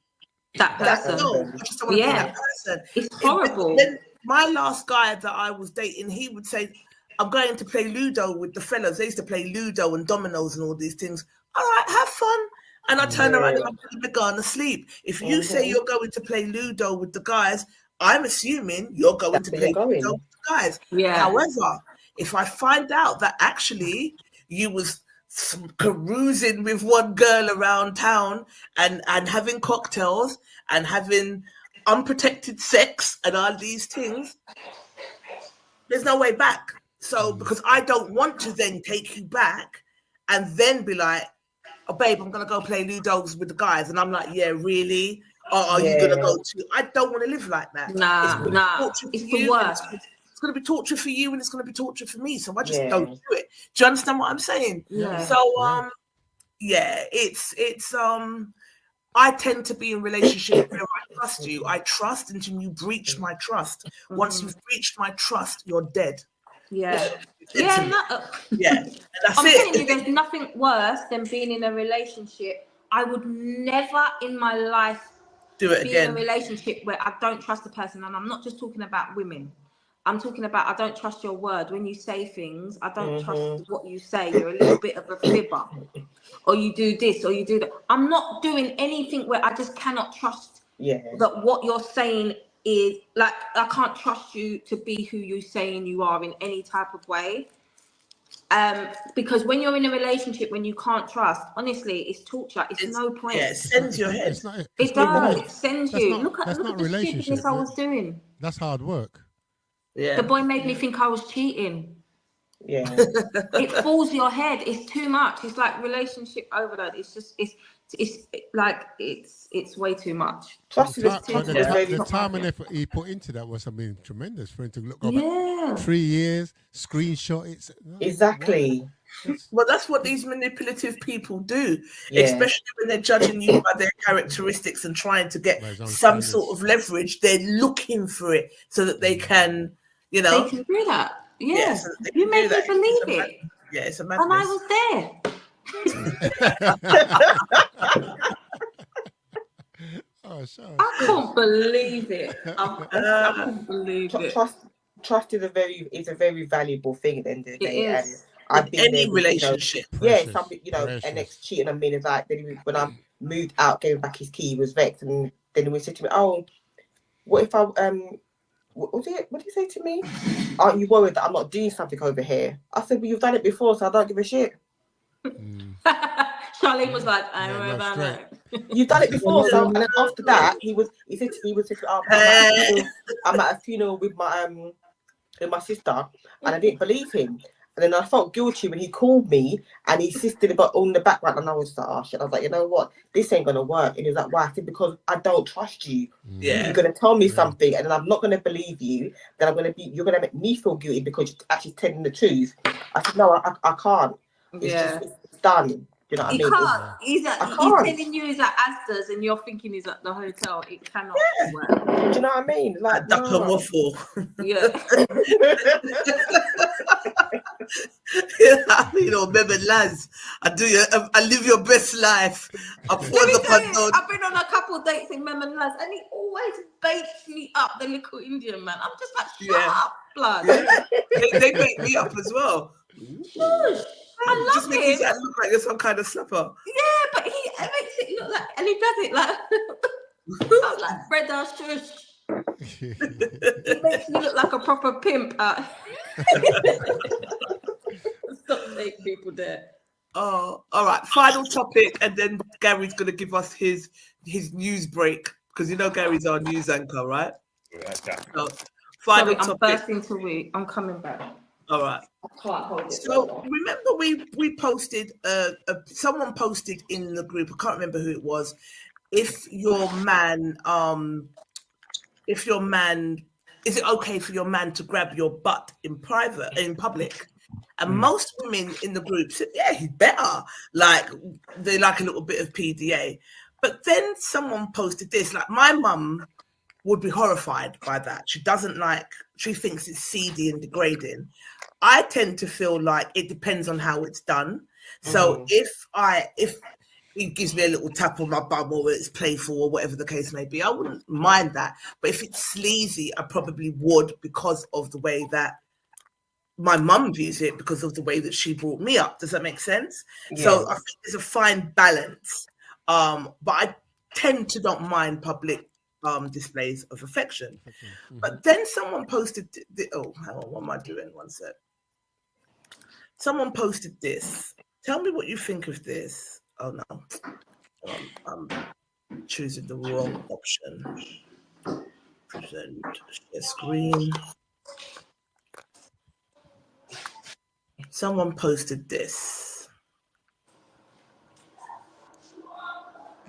that person. No, I just don't want to be that person. It's horrible. Then my last guy that I was dating, he would say, "I'm going to play Ludo with the fellas." They used to play Ludo and dominoes and all these things. All right, have fun. And I turn around and I'm gone to sleep. If you say you're going to play Ludo with the guys, I'm assuming you're going to play Ludo with the guys. Yeah. However, if I find out that actually you was carousing with one girl around town and having cocktails and having unprotected sex and all these things, there's no way back. So because I don't want to then take you back and then be like, "Oh babe, I'm gonna go play Ludos with the guys," and I'm like, "Yeah, really? Or are you gonna go to?" I don't want to live like that. Nah. It's the worst. It's going to be torture for you and it's going to be torture for me. So I just don't do it. Do you understand what I'm saying? Yeah. So, it's I tend to be in relationships where I trust you. I trust until you breach my trust. Once you've breached my trust, you're dead. Yeah. And that's I'm telling you, there's nothing worse than being in a relationship. I would never in my life do it again. In a relationship where I don't trust the person. And I'm not just talking about women. I'm talking about I don't trust your word. When you say things, I don't trust what you say. You're a little bit of a fibber. Or you do this or you do that. I'm not doing anything where I just cannot trust that what you're saying is, like, I can't trust you to be who you're saying you are in any type of way. Because when you're in a relationship, when you can't trust, honestly, it's torture. It's no point. Yeah, it sends your head. It does. It sends you. Look at the shitness I was doing. That's hard work. Yeah. The boy made me think I was cheating. Yeah. It falls your head. It's too much. It's like relationship overload. It's just it's way too much. The time and effort he put into that was something tremendous for him to look over 3 years, screenshot it. Exactly. Well, that's what these manipulative people do, especially when they're judging you by their characteristics and trying to get some sort of leverage. They're looking for it so that they can, They can do that. Yeah. So you made me believe it. It's a madness. And I was there. I can't believe it. I can't believe it. Trust is a very valuable thing at the end of the day. It is. I've been any relationship. Something, an ex cheating on me, is like, when I moved out, gave him back his key, he was vexed, and then he said to me, "Oh, what if I what did he say to me? Aren't you worried that I'm not doing something over here?" I said, "Well, you've done it before, so I don't give a shit." Charlene was like, "I don't know about that." You've done it before, so and then after that, he said to me, "Oh, I'm at a funeral with my sister," and I didn't believe him. And then I felt guilty when he called me and he insisted about all in the background, and I was like, "Oh shit!" I was like, "You know what? This ain't gonna work." And he was like, "Why?" I said, "Because I don't trust you. You're gonna tell me something, and then I'm not gonna believe you. Then you're gonna make me feel guilty because you're actually telling the truth." I said, "No, I can't. It's done." You know what I mean? Can't. He's telling you he's at Asda's and you're thinking he's at the hotel. It cannot work. Do you know what I mean? Like, duck and waffle. Yeah. I mean, remember, lads, I live your best life. I've been on a couple of dates in Mem and Lads, and he always bakes me up, the little Indian man. I'm just like, shut up, blood. They bake me up as well. Shush. I Just love making him. it look like you're some kind of slapper. Yeah, but he makes it look like, and he does it like, I'm like Breda Shush. He makes me look like a proper pimp. Stop saying people there. Oh, all right. Final topic, and then Gary's gonna give us his news break because you know Gary's our news anchor, right? So, final Sorry, I'm topic. bursting to wee. I'm coming back. All right. I can't hold it. So remember we posted someone posted in the group, I can't remember who it was, if your man is it okay for your man to grab your butt in public? And most women in the group said, yeah, he's better. Like they like a little bit of PDA. But then someone posted this, like my mum would be horrified by that. She thinks it's seedy and degrading. I tend to feel like it depends on how it's done. So if it gives me a little tap on my bum or it's playful or whatever the case may be, I wouldn't mind that. But if it's sleazy, I probably would because of the way that my mum views it, because of the way that she brought me up. Does that make sense? Yeah. So I think there's a fine balance. But I tend to not mind public displays of affection. But then someone posted, hang on, what am I doing? One sec. Someone posted this. Tell me what you think of this. Oh no, I'm choosing the wrong option. Present share screen. Someone posted this.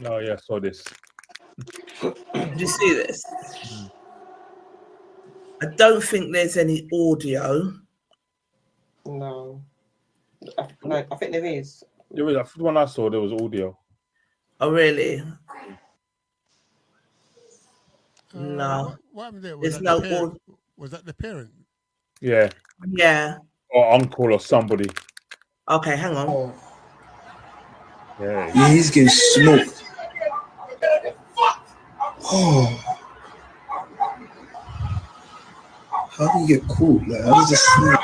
Oh yeah, I saw this. Did you see this? I don't think there's any audio. No, I think there is. There was the one I saw. There was audio. Oh really? No. What happened there? There's no audio. Was that the parent? Yeah. Yeah. Or uncle or somebody. Okay, hang on. Yeah, he's getting smoked. Oh. How do you get caught? Like, how does this snap?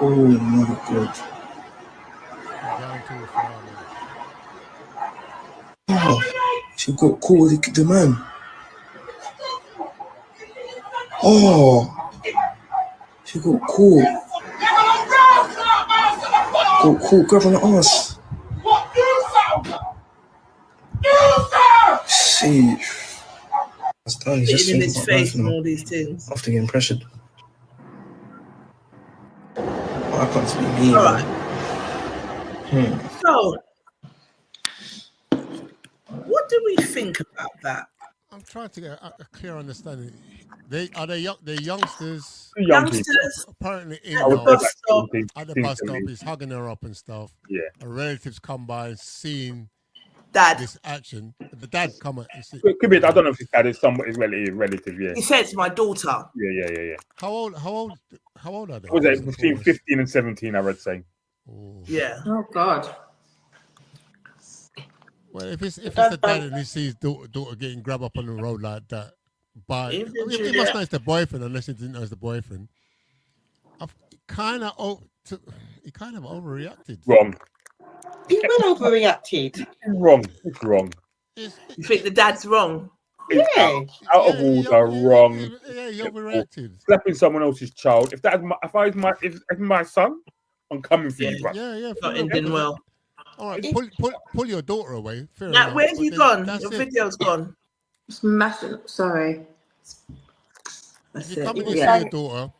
Oh my God. Oh, she got caught with the man. Oh, she got caught. Got caught grabbing the ass. See, that's done. He's just in his face and all these things. After getting pressured. Oh, I can't speak me. All right. So, what do we think about that? I'm trying to get a clear understanding. They're youngsters. Youngsters. Apparently, At the bus stop, he's hugging her up and stuff. Yeah. Her relatives come by and seeing Dad. this action. The dad come and see. It could be. I don't know if his dad is somebody's relative. Yeah. He said it's my daughter. Yeah. How old are they? Was it between 15 and 17? I read saying. Oh. Yeah. Oh God. Well, if it's the dad and he sees daughter getting grabbed up on the road like that, but he must know it's the boyfriend, unless he didn't know it's the boyfriend. He kind of overreacted. Wrong. People overreacted. Wrong. It's wrong. You think the dad's wrong? Yeah. Out of order, wrong. Yeah, he overreacted. Slapping someone else's child. If it's my son, I'm coming for you, bro. Yeah. Not ending well. All right, pull your daughter away. Fair Now, enough, where's he gone? Your it. video's gone. It's massive. Sorry. If you come in and see your daughter,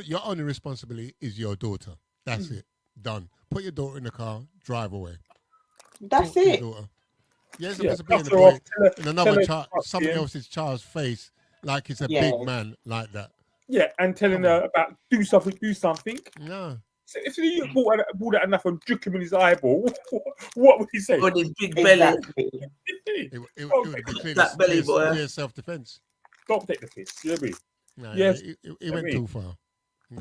your only responsibility is your daughter. That's it. Done. Put your daughter in the car, drive away. That's it. Yeah, it's supposed to be in another somebody else's child's face, like it's a big man like that. Yeah, and telling her about do something. No. So if you brought out enough and juke him in his eyeball, what would he say? On his big belly. It would be clear self-defense. Don't take the piss. You know what I mean? No, he went too far.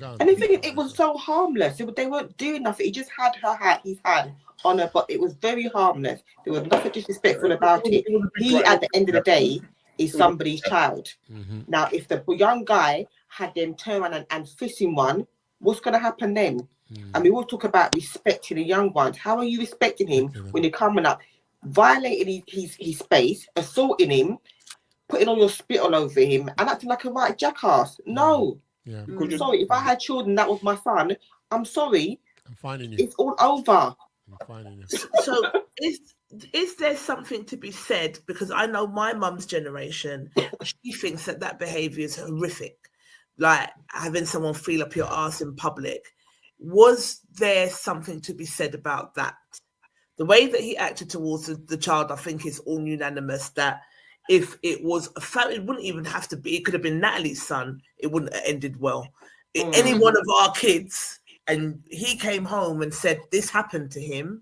And the thing, it was so harmless. They weren't doing nothing. He just had his hand on her, but it was very harmless. There was nothing disrespectful about it. He, at the end of the day, is somebody's child. Now, if the young guy had them turn around and fist him one, what's going to happen then? And we will talk about respecting the young ones. How are you respecting him when you're coming up, violating his space, assaulting him, putting all your spit all over him, and acting like a right jackass? No. Yeah. I'm sorry. If I had children, that was my son. I'm sorry. I'm finding you. It's all over. I'm finding you. So is there something to be said? Because I know my mum's generation, she thinks that behaviour is horrific, like having someone feel up your ass in public. Was there something to be said about that? The way that he acted towards the child, I think, is all unanimous. That if it was a family, it wouldn't even have to be. It could have been Natalie's son. It wouldn't have ended well. Any one of our kids, and he came home and said this happened to him,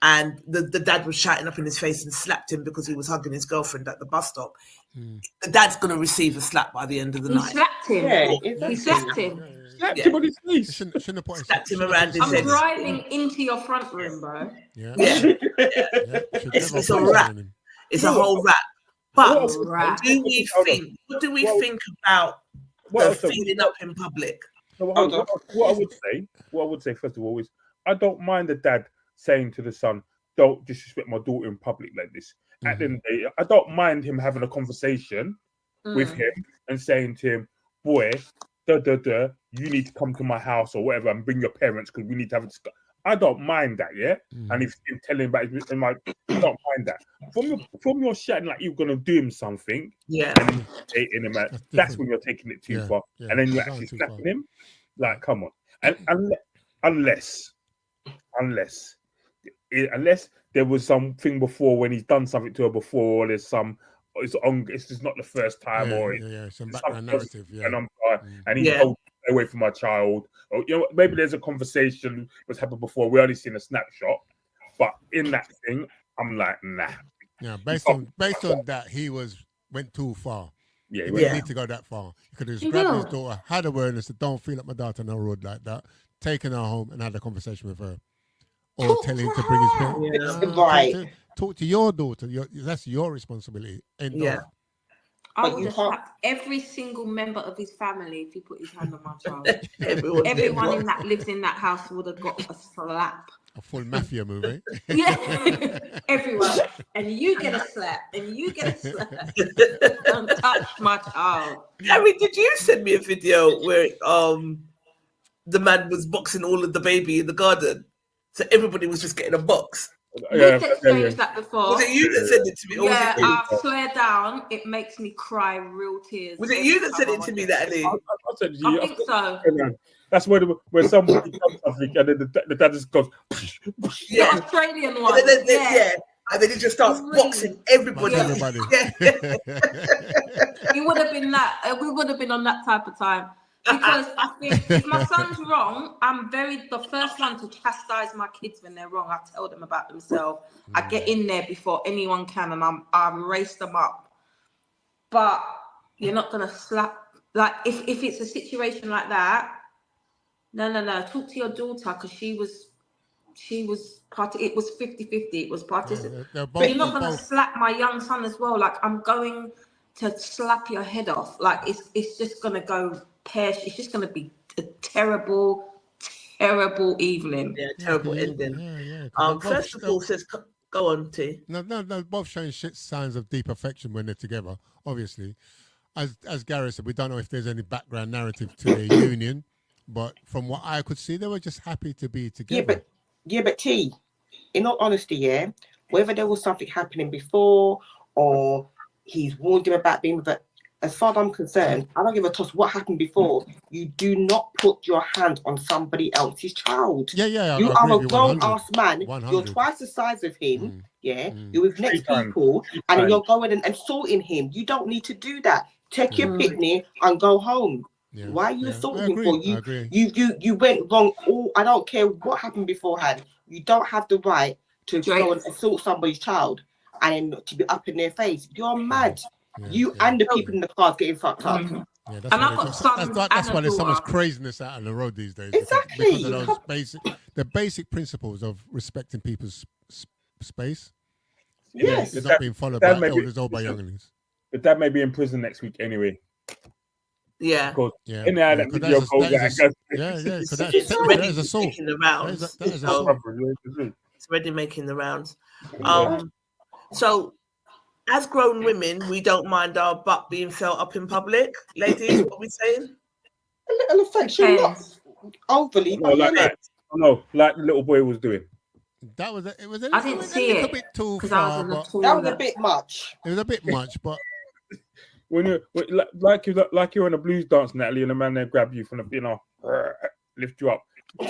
and the dad was shouting up in his face and slapped him because he was hugging his girlfriend at the bus stop. The dad's going to receive a slap by the end of the night. He slapped him. Yeah, He slapped him. Slapped him on his face. Slapped him around his I'm head. driving into your front room, bro. Yeah. It's a wrap. It's a whole wrap. But what do we think about the feeling up in public? So what I would say first of all is, I don't mind the dad saying to the son, "Don't disrespect my daughter in public like this." At the end of the day, I don't mind him having a conversation with him and saying to him, "Boy, you need to come to my house or whatever and bring your parents because we need to have a discussion." I don't mind that, yeah. And if you tell him about it, I don't mind that. From your shouting like you're gonna do him something, and then hating him, that's when you're taking it too far, and then you're actually slapping him. Like, come on, and unless there was something before when he's done something to her before, or there's some. It's just not the first time, or some background narrative, and he told stay away from my child, or maybe there's a conversation that's happened before. We only seen a snapshot, but in that thing, I'm like, nah. Yeah, based on that, he went too far. Yeah, he didn't need to go that far. He could have just grabbed his daughter, had awareness that don't feel like my daughter on the road like that, taken her home and had a conversation with her, or telling him to bring his parents. Talk to your daughter. That's your responsibility. I would have slapped every single member of his family if he put his hand on my child. Everyone that lives in that house would have got a slap. A full mafia movie. Yeah, everyone. And you get a slap. And you get a slap. Don't touch my child. Gary, did you send me a video where the man was boxing all of the baby in the garden? So everybody was just getting a box. We've exchanged that before. Was it you that sent it to me? Or yeah, was it I swear down, it makes me cry real tears. Was it you that sent it to me, Natalie? I think so. That's where somebody does something and then the dad just goes. The Australian one. And then he just starts boxing everybody. He would have been that. We would have been on that type of time. Because I think if my son's wrong, I'm the first one to chastise my kids when they're wrong. I tell them about themselves. I get in there before anyone can, and I race them up. But you're not gonna slap. Like if it's a situation like that, no. Talk to your daughter because it was 50-50. It was participant. But you're not gonna slap my young son as well. Like I'm going to slap your head off. Like it's just gonna go. It's just going to be a terrible evening. Yeah, terrible ending. First of all, says, go on, T. No, both showing signs of deep affection when they're together. Obviously, as Gary said, we don't know if there's any background narrative to their union, but from what I could see, they were just happy to be together. Yeah, but T, in all honesty, whether there was something happening before or he's warned him about being with it. As far as I'm concerned, I don't give a toss what happened before. You do not put your hand on somebody else's child. Yeah. You are a grown-ass man. 100. You're twice the size of him. You're with next people, and you're going and assaulting him. You don't need to do that. Take your picnic and go home. Yeah. Why are you assaulting him for? You went wrong. I don't care what happened beforehand. You don't have the right to go and assault somebody's child and to be up in their face. You're mad. You and the people in the cars getting fucked up. Yeah, that's why there's so much craziness out on the road these days. Exactly. Because of those basic principles of respecting people's space. Yes. It's not being followed by elders or by younglings. But Dad may be in prison next week anyway. Yeah. Because in there, that video goes because that is assault. That is assault. It's already making the rounds. So, as grown women, we don't mind our butt being felt up in public. Ladies, what are we saying? A little affection, not overly. No, like the little boy was doing. That was it was a I didn't see little it bit too far, but that was a bit much. It was a bit much, but when you're like you're in a blues dance, Natalie, and a man there grab you from the lift you up. I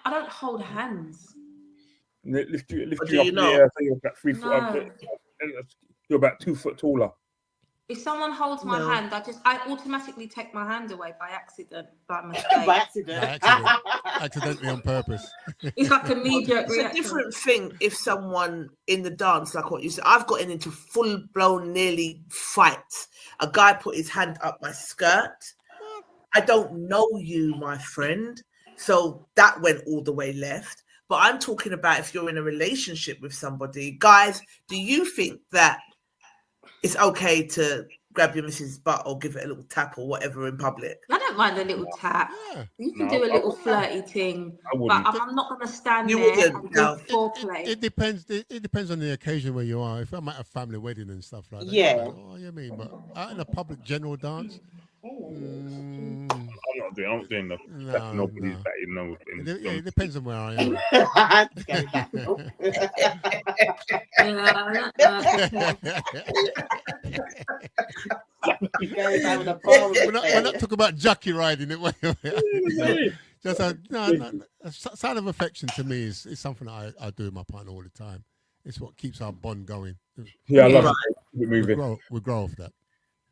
don't hold hands. Lift you up in the air, so you're about 3 foot up. You're about 2 foot taller. If someone holds my hand, I automatically take my hand away by accident, by mistake. Accidentally on purpose. It's like immediate reaction. It's a different thing if someone in the dance, like what you said, I've gotten into full-blown nearly fights. A guy put his hand up my skirt. I don't know you, my friend. So that went all the way left. But I'm talking about if you're in a relationship with somebody. Guys, do you think that it's okay to grab your missus' butt or give it a little tap or whatever in public? I don't mind a little tap. You can do a little flirty thing, but I'm not going to stand there and do foreplay. It depends. It depends on the occasion where you are. If I'm at a family wedding and stuff like that, you mean? But out in a public general dance, I'm not doing the nobody's that you know. It depends on where I am. We're not talking about jockey riding it. Just a sign of affection to me is something that I do with my partner all the time. It's what keeps our bond going. Yeah, I love it. We grow off that.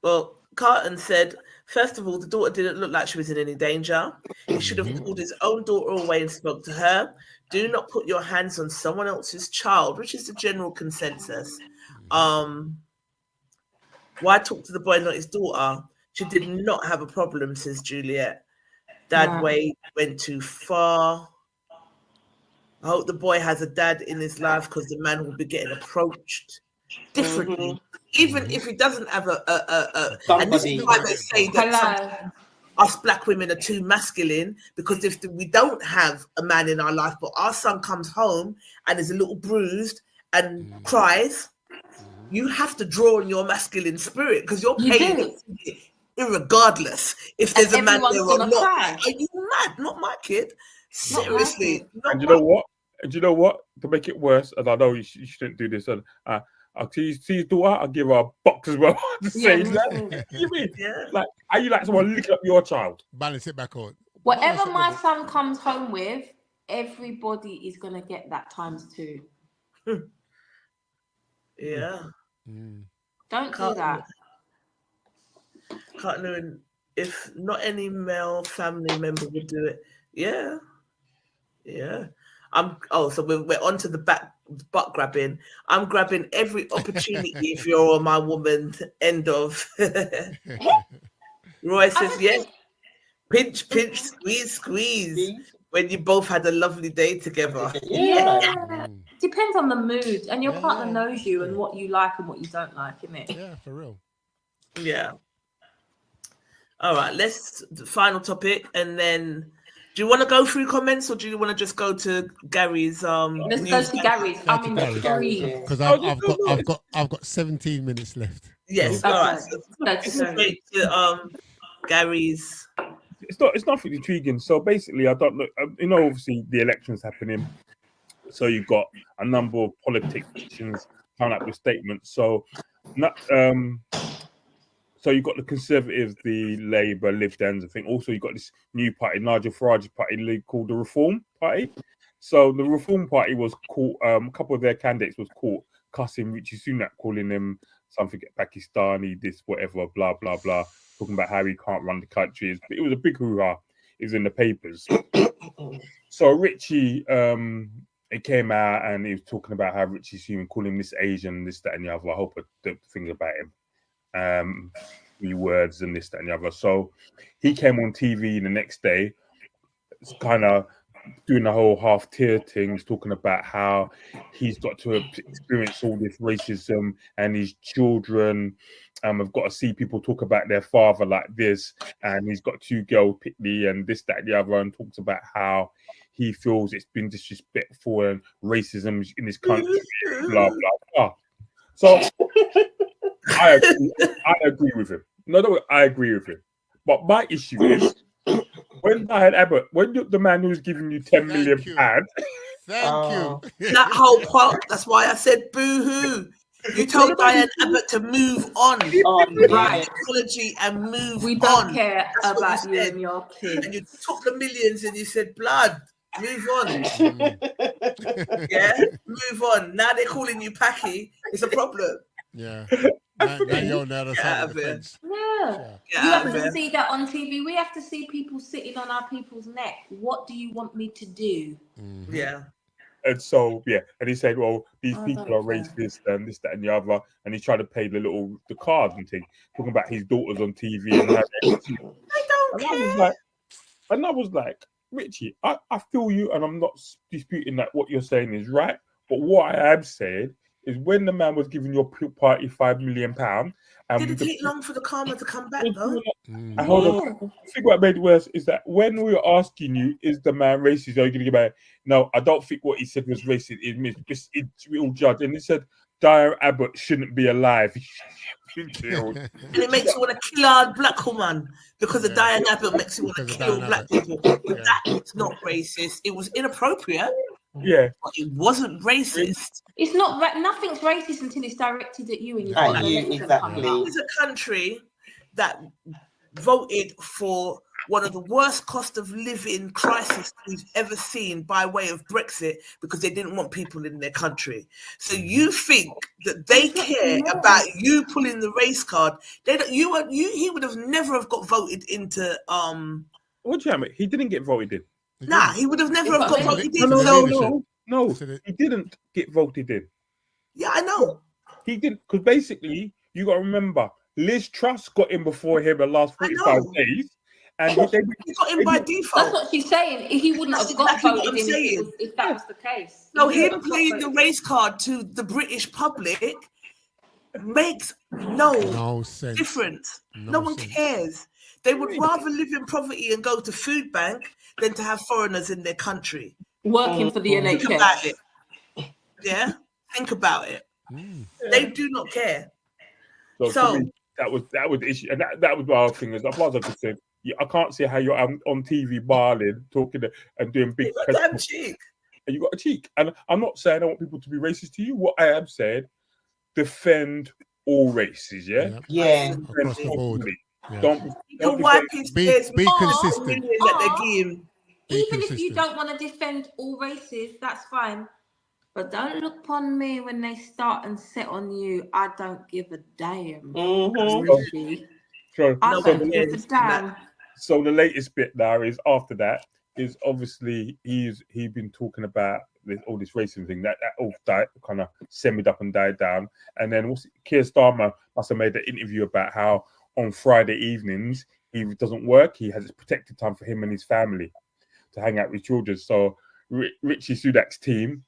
Well, Carton said, first of all, the daughter didn't look like she was in any danger. He should have called his own daughter away and spoke to her. Do not put your hands on someone else's child, which is the general consensus. Why talk to the boy, not his daughter? She did not have a problem, says Juliet. Dad went too far. I hope the boy has a dad in his life because the man will be getting approached differently. Even if he doesn't have and this is why they say that us black women are too masculine, because if we don't have a man in our life, but our son comes home and is a little bruised and cries, you have to draw on your masculine spirit because you're paying it irregardless if there's a man there or not. Cry. Are you mad? Not my kid. Seriously. And you know what? Do you know what? To make it worse, and I know you shouldn't do this, I'll see his daughter, I'll give her a box as well. You mean? Yeah. Like, are you like someone licking up your child? Balance it back on. Whatever my son comes home with, everybody is going to get that ×2. Yeah. Don't do that. Can't know if not any male family member would do it. Yeah. Yeah. So we're on to the butt grabbing. I'm grabbing every opportunity if you're my woman. End of. Roy says yes. Pinch, squeeze. When you both had a lovely day together. Yeah. Depends on the mood, and your partner knows you and what you like and what you don't like, isn't it? Yeah, for real. Yeah. All right. The final topic, and then. Do you want to go through comments, or do you want to just go to Gary's? Let's go to Gary's. I'm intrigued because I've got 17 minutes left. Yes, all right. So straight to Gary's. It's nothing intriguing. So basically, I don't look. Obviously the election's happening, so you've got a number of politicians coming up with statements. So, So you've got the Conservatives, the Labour, Lib Dems, I think. Also, you've got this new party, Nigel Farage's party, called the Reform Party. So the Reform Party was caught, a couple of their candidates was caught cussing Rishi Sunak, calling him something Pakistani, this, whatever, blah, blah, blah, talking about how he can't run the country. It was a big hoo-ha. It was in the papers. So Richie, it came out and he was talking about how Richie Suman call him this Asian, this, that, and the other. I hope I don't think about him. 3 words and this, that, and the other. So he came on TV the next day, kind of doing the whole half-tier things, talking about how he's got to experience all this racism and his children have got to see people talk about their father like this, and he's got 2 girls pickly and this, that, and the other, and talks about how he feels it's been disrespectful and racism in this country, blah, blah, blah. So I agree with him. No, I agree with him. But my issue is, when Diane Abbott, when the man who was giving you 10 million pounds, thank you. That whole part, that's why I said boo-hoo. You told Diane Abbott to move on. Right. Apology and move on. We don't care about you and your kids. And you took the millions and you said, blood, move on. Yeah, move on. Now they're calling you Packy. It's a problem. Yeah. Now you're on the other side of the fence. Yeah. You have to see that on TV. We have to see people sitting on our people's neck. What do you want me to do? Yeah. And so, yeah, and he said, well, these people are racist and this, that, and the other. And he's trying to play the cards and thing, talking about his daughters on TV. And I was like, Richie, I feel you, and I'm not disputing that what you're saying is right. But what I am saying is, when the man was giving your party £5 million, did it take long for the karma to come back though? Hold on. I think what made it worse is that when we were asking you, is the man racist? Are you going to give back? No, I don't think what he said was racist. It's real judge, and he said Diane Abbott shouldn't be alive. And it makes you want to kill our black woman because of Diane Abbott makes you want to kill black people. But that's not racist. It was inappropriate. Yeah, but it wasn't racist. It's not. Nothing's racist until it's directed at you and you. Exactly. It's a country that voted for one of the worst cost of living crises we've ever seen by way of Brexit because they didn't want people in their country. So you think that they care about you pulling the race card? They don't. He would have never have got voted into. What do you mean? He didn't get voted in. Nah, he would have never have got voted in. No, he didn't get voted in. Yeah, I know. He didn't, because basically, you got to remember, Liz Truss got in before him the last 45 days. And he got in by default. That's what she's saying. He wouldn't have got voted in if that was the case. No, him playing the race card to the British public makes no sense. Difference. No one cares. They would rather live in poverty and go to food bank than to have foreigners in their country. Working for the NHS. Think about it. Yeah? Think about it. They do not care. So me, that was the issue. And that was my thing. As far as I could say, I can't see how you're on TV barling, talking and doing big... You got a cheek. And you got a cheek. And I'm not saying I want people to be racist to you. What I am saying, defend all races, yeah? Yeah. Across the board. Yeah. Don't wipe his face. Be consistent. Even if you don't want to defend all races, that's fine. But don't look upon me when they start and set on you. I don't give a damn. I don't give a damn. So the latest bit now is after that is obviously he's been talking about all this racism thing that all died, kind of simmered up and died down. And then Keir Starmer must have made an interview about how on Friday evenings he doesn't work. He has protected time for him and his family to hang out with children. So Richie Sunak's team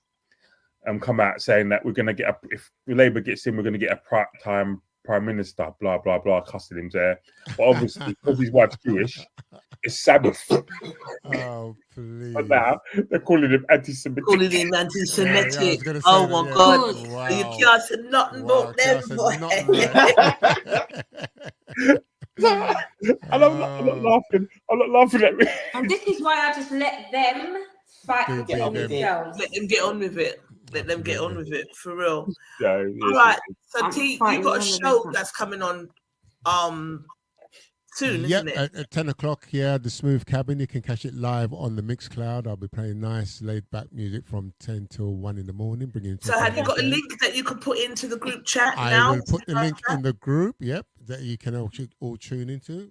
come out saying that we're going to get if Labour gets in, we're going to get a part-time prime minister, blah, blah, blah, cussing him there. But obviously, because his wife's Jewish, it's Sabbath. Oh, please. But now, they're calling him anti-Semitic. Calling him anti-Semitic. Oh, my God. Wow. You can't say nothing about them, boy. I'm not laughing. I'm not laughing at me. And this is why I just let them fight with themselves. Let them get on with it. Let them get on with it, for real. Yeah, all right. So, T, you got a show that's coming on soon, isn't it? At 10 o'clock, the Smooth Cabin. You can catch it live on the Mixcloud. I'll be playing nice, laid-back music from 10 till 1 in the morning. So have you got a link that you can put into the group chat now? I will put the link in the group, that you can all tune into.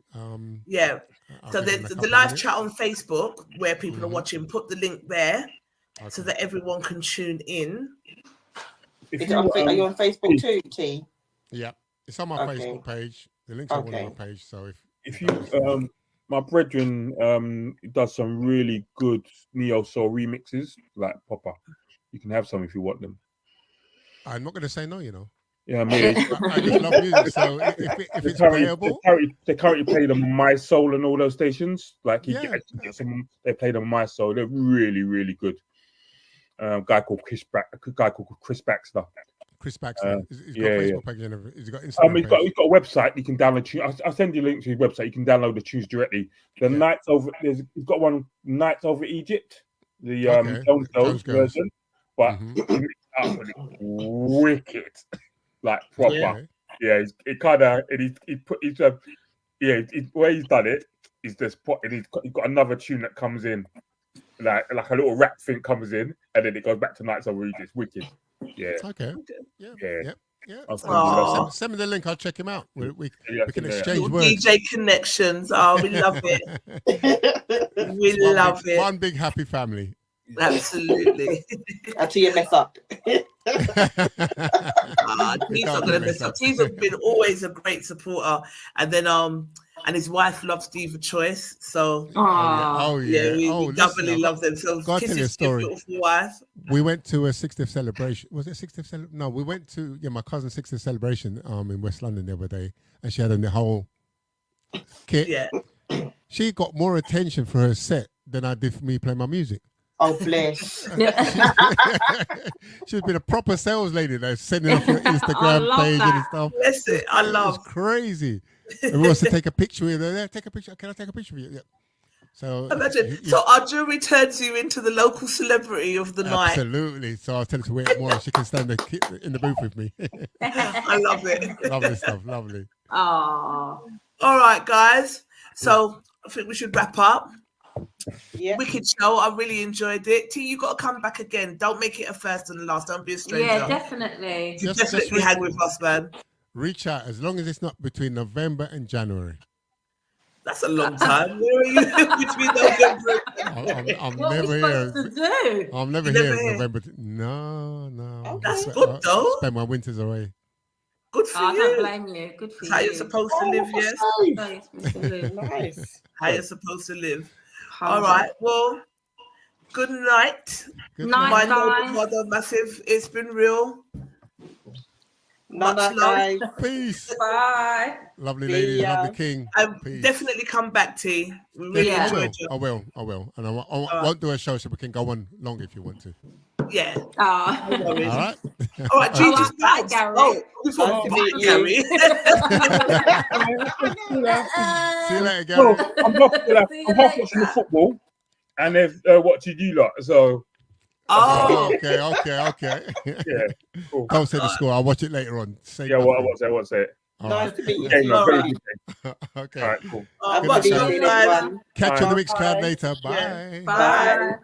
So the live chat on Facebook, where people are watching, put the link there. so that everyone can tune in. Are you on Facebook too, T? Yeah, it's on my Facebook page. The link's on my page. So if you my brethren does some really good neo soul remixes like Popper. You can have some if you want them. I'm not going to say no, you know. Yeah, I mean, I just love music. So if it's playable, they currently play them on My Soul and all those stations. Like you get some, they play them on My Soul. They're really, really good. Guy called Chris Baxter. Chris Baxter. He's got Facebook page and everything. He's got Instagram he's got a website. You can download tunes. I'll send you a link to his website. You can download the tunes directly. The Nights Over. He's got one Nights Over Egypt. The Jones version, but it's wicked, like proper. Yeah, where he's done it is just he's got another tune that comes in, like a little rap thing comes in, and then it goes back to Nights Over Egypt. It's wicked. Yeah. Okay. Yeah. Send me the link. I'll check him out. We can exchange words. DJ connections. Oh, we love it. We love it. One big happy family. Absolutely. Until you mess up. He's not gonna mess up. He's been always a great supporter, and then and his wife loves Diva Choice, so we doubly love them. So kisses to your beautiful wife. We went to a 60th celebration. Was it 60th celebration? No, we went to my cousin's 60th celebration in West London the other day, and she had on the whole kit. Yeah, she got more attention for her set than I did for me playing my music. Oh, bless. She's been a proper sales lady, though, sending off your Instagram page and stuff. Bless it. I love. It's crazy. And we wants to take a picture with her. There, take a picture. Can I take a picture of you? Yeah. So imagine. So our jury turns you into the local celebrity of the night. Absolutely. So I'll tell her to wait more. She can stand in the booth with me. I love it. Lovely stuff. Lovely. Oh. All right, guys. So I think we should wrap up. Yeah. Wicked show. I really enjoyed it. T, you got to come back again. Don't make it a first and a last. Don't be a stranger. Yeah, definitely. You definitely hang with us, man. Reach out as long as it's not between November and January. That's a long time. Where are you between November? I'm what never here. To do? I'm never here in November. No. Okay. That's good though. Spend my winters away. Good for you. I don't blame you. Good for you. How you're supposed to live, yes. Nice. How you're supposed to live. All right. Well, good night. Good night, No Bravado Massive. It's been real. Much love. Peace. Bye. Lovely lady, lovely king. Definitely come back, T. We really enjoyed you. I will. And I won't do a show so we can go on longer if you want to. Yeah. All right. All right, Jesus. Gary. Oh, Gary. See you later, Gary. I'm half watching the football, and they've watching you lot. So. Oh, okay. Yeah, cool. Don't say the score. I'll watch it later on. What's it? Nice to meet you. Okay. All right, cool. Catch you on the Mixcloud later. Bye. Bye.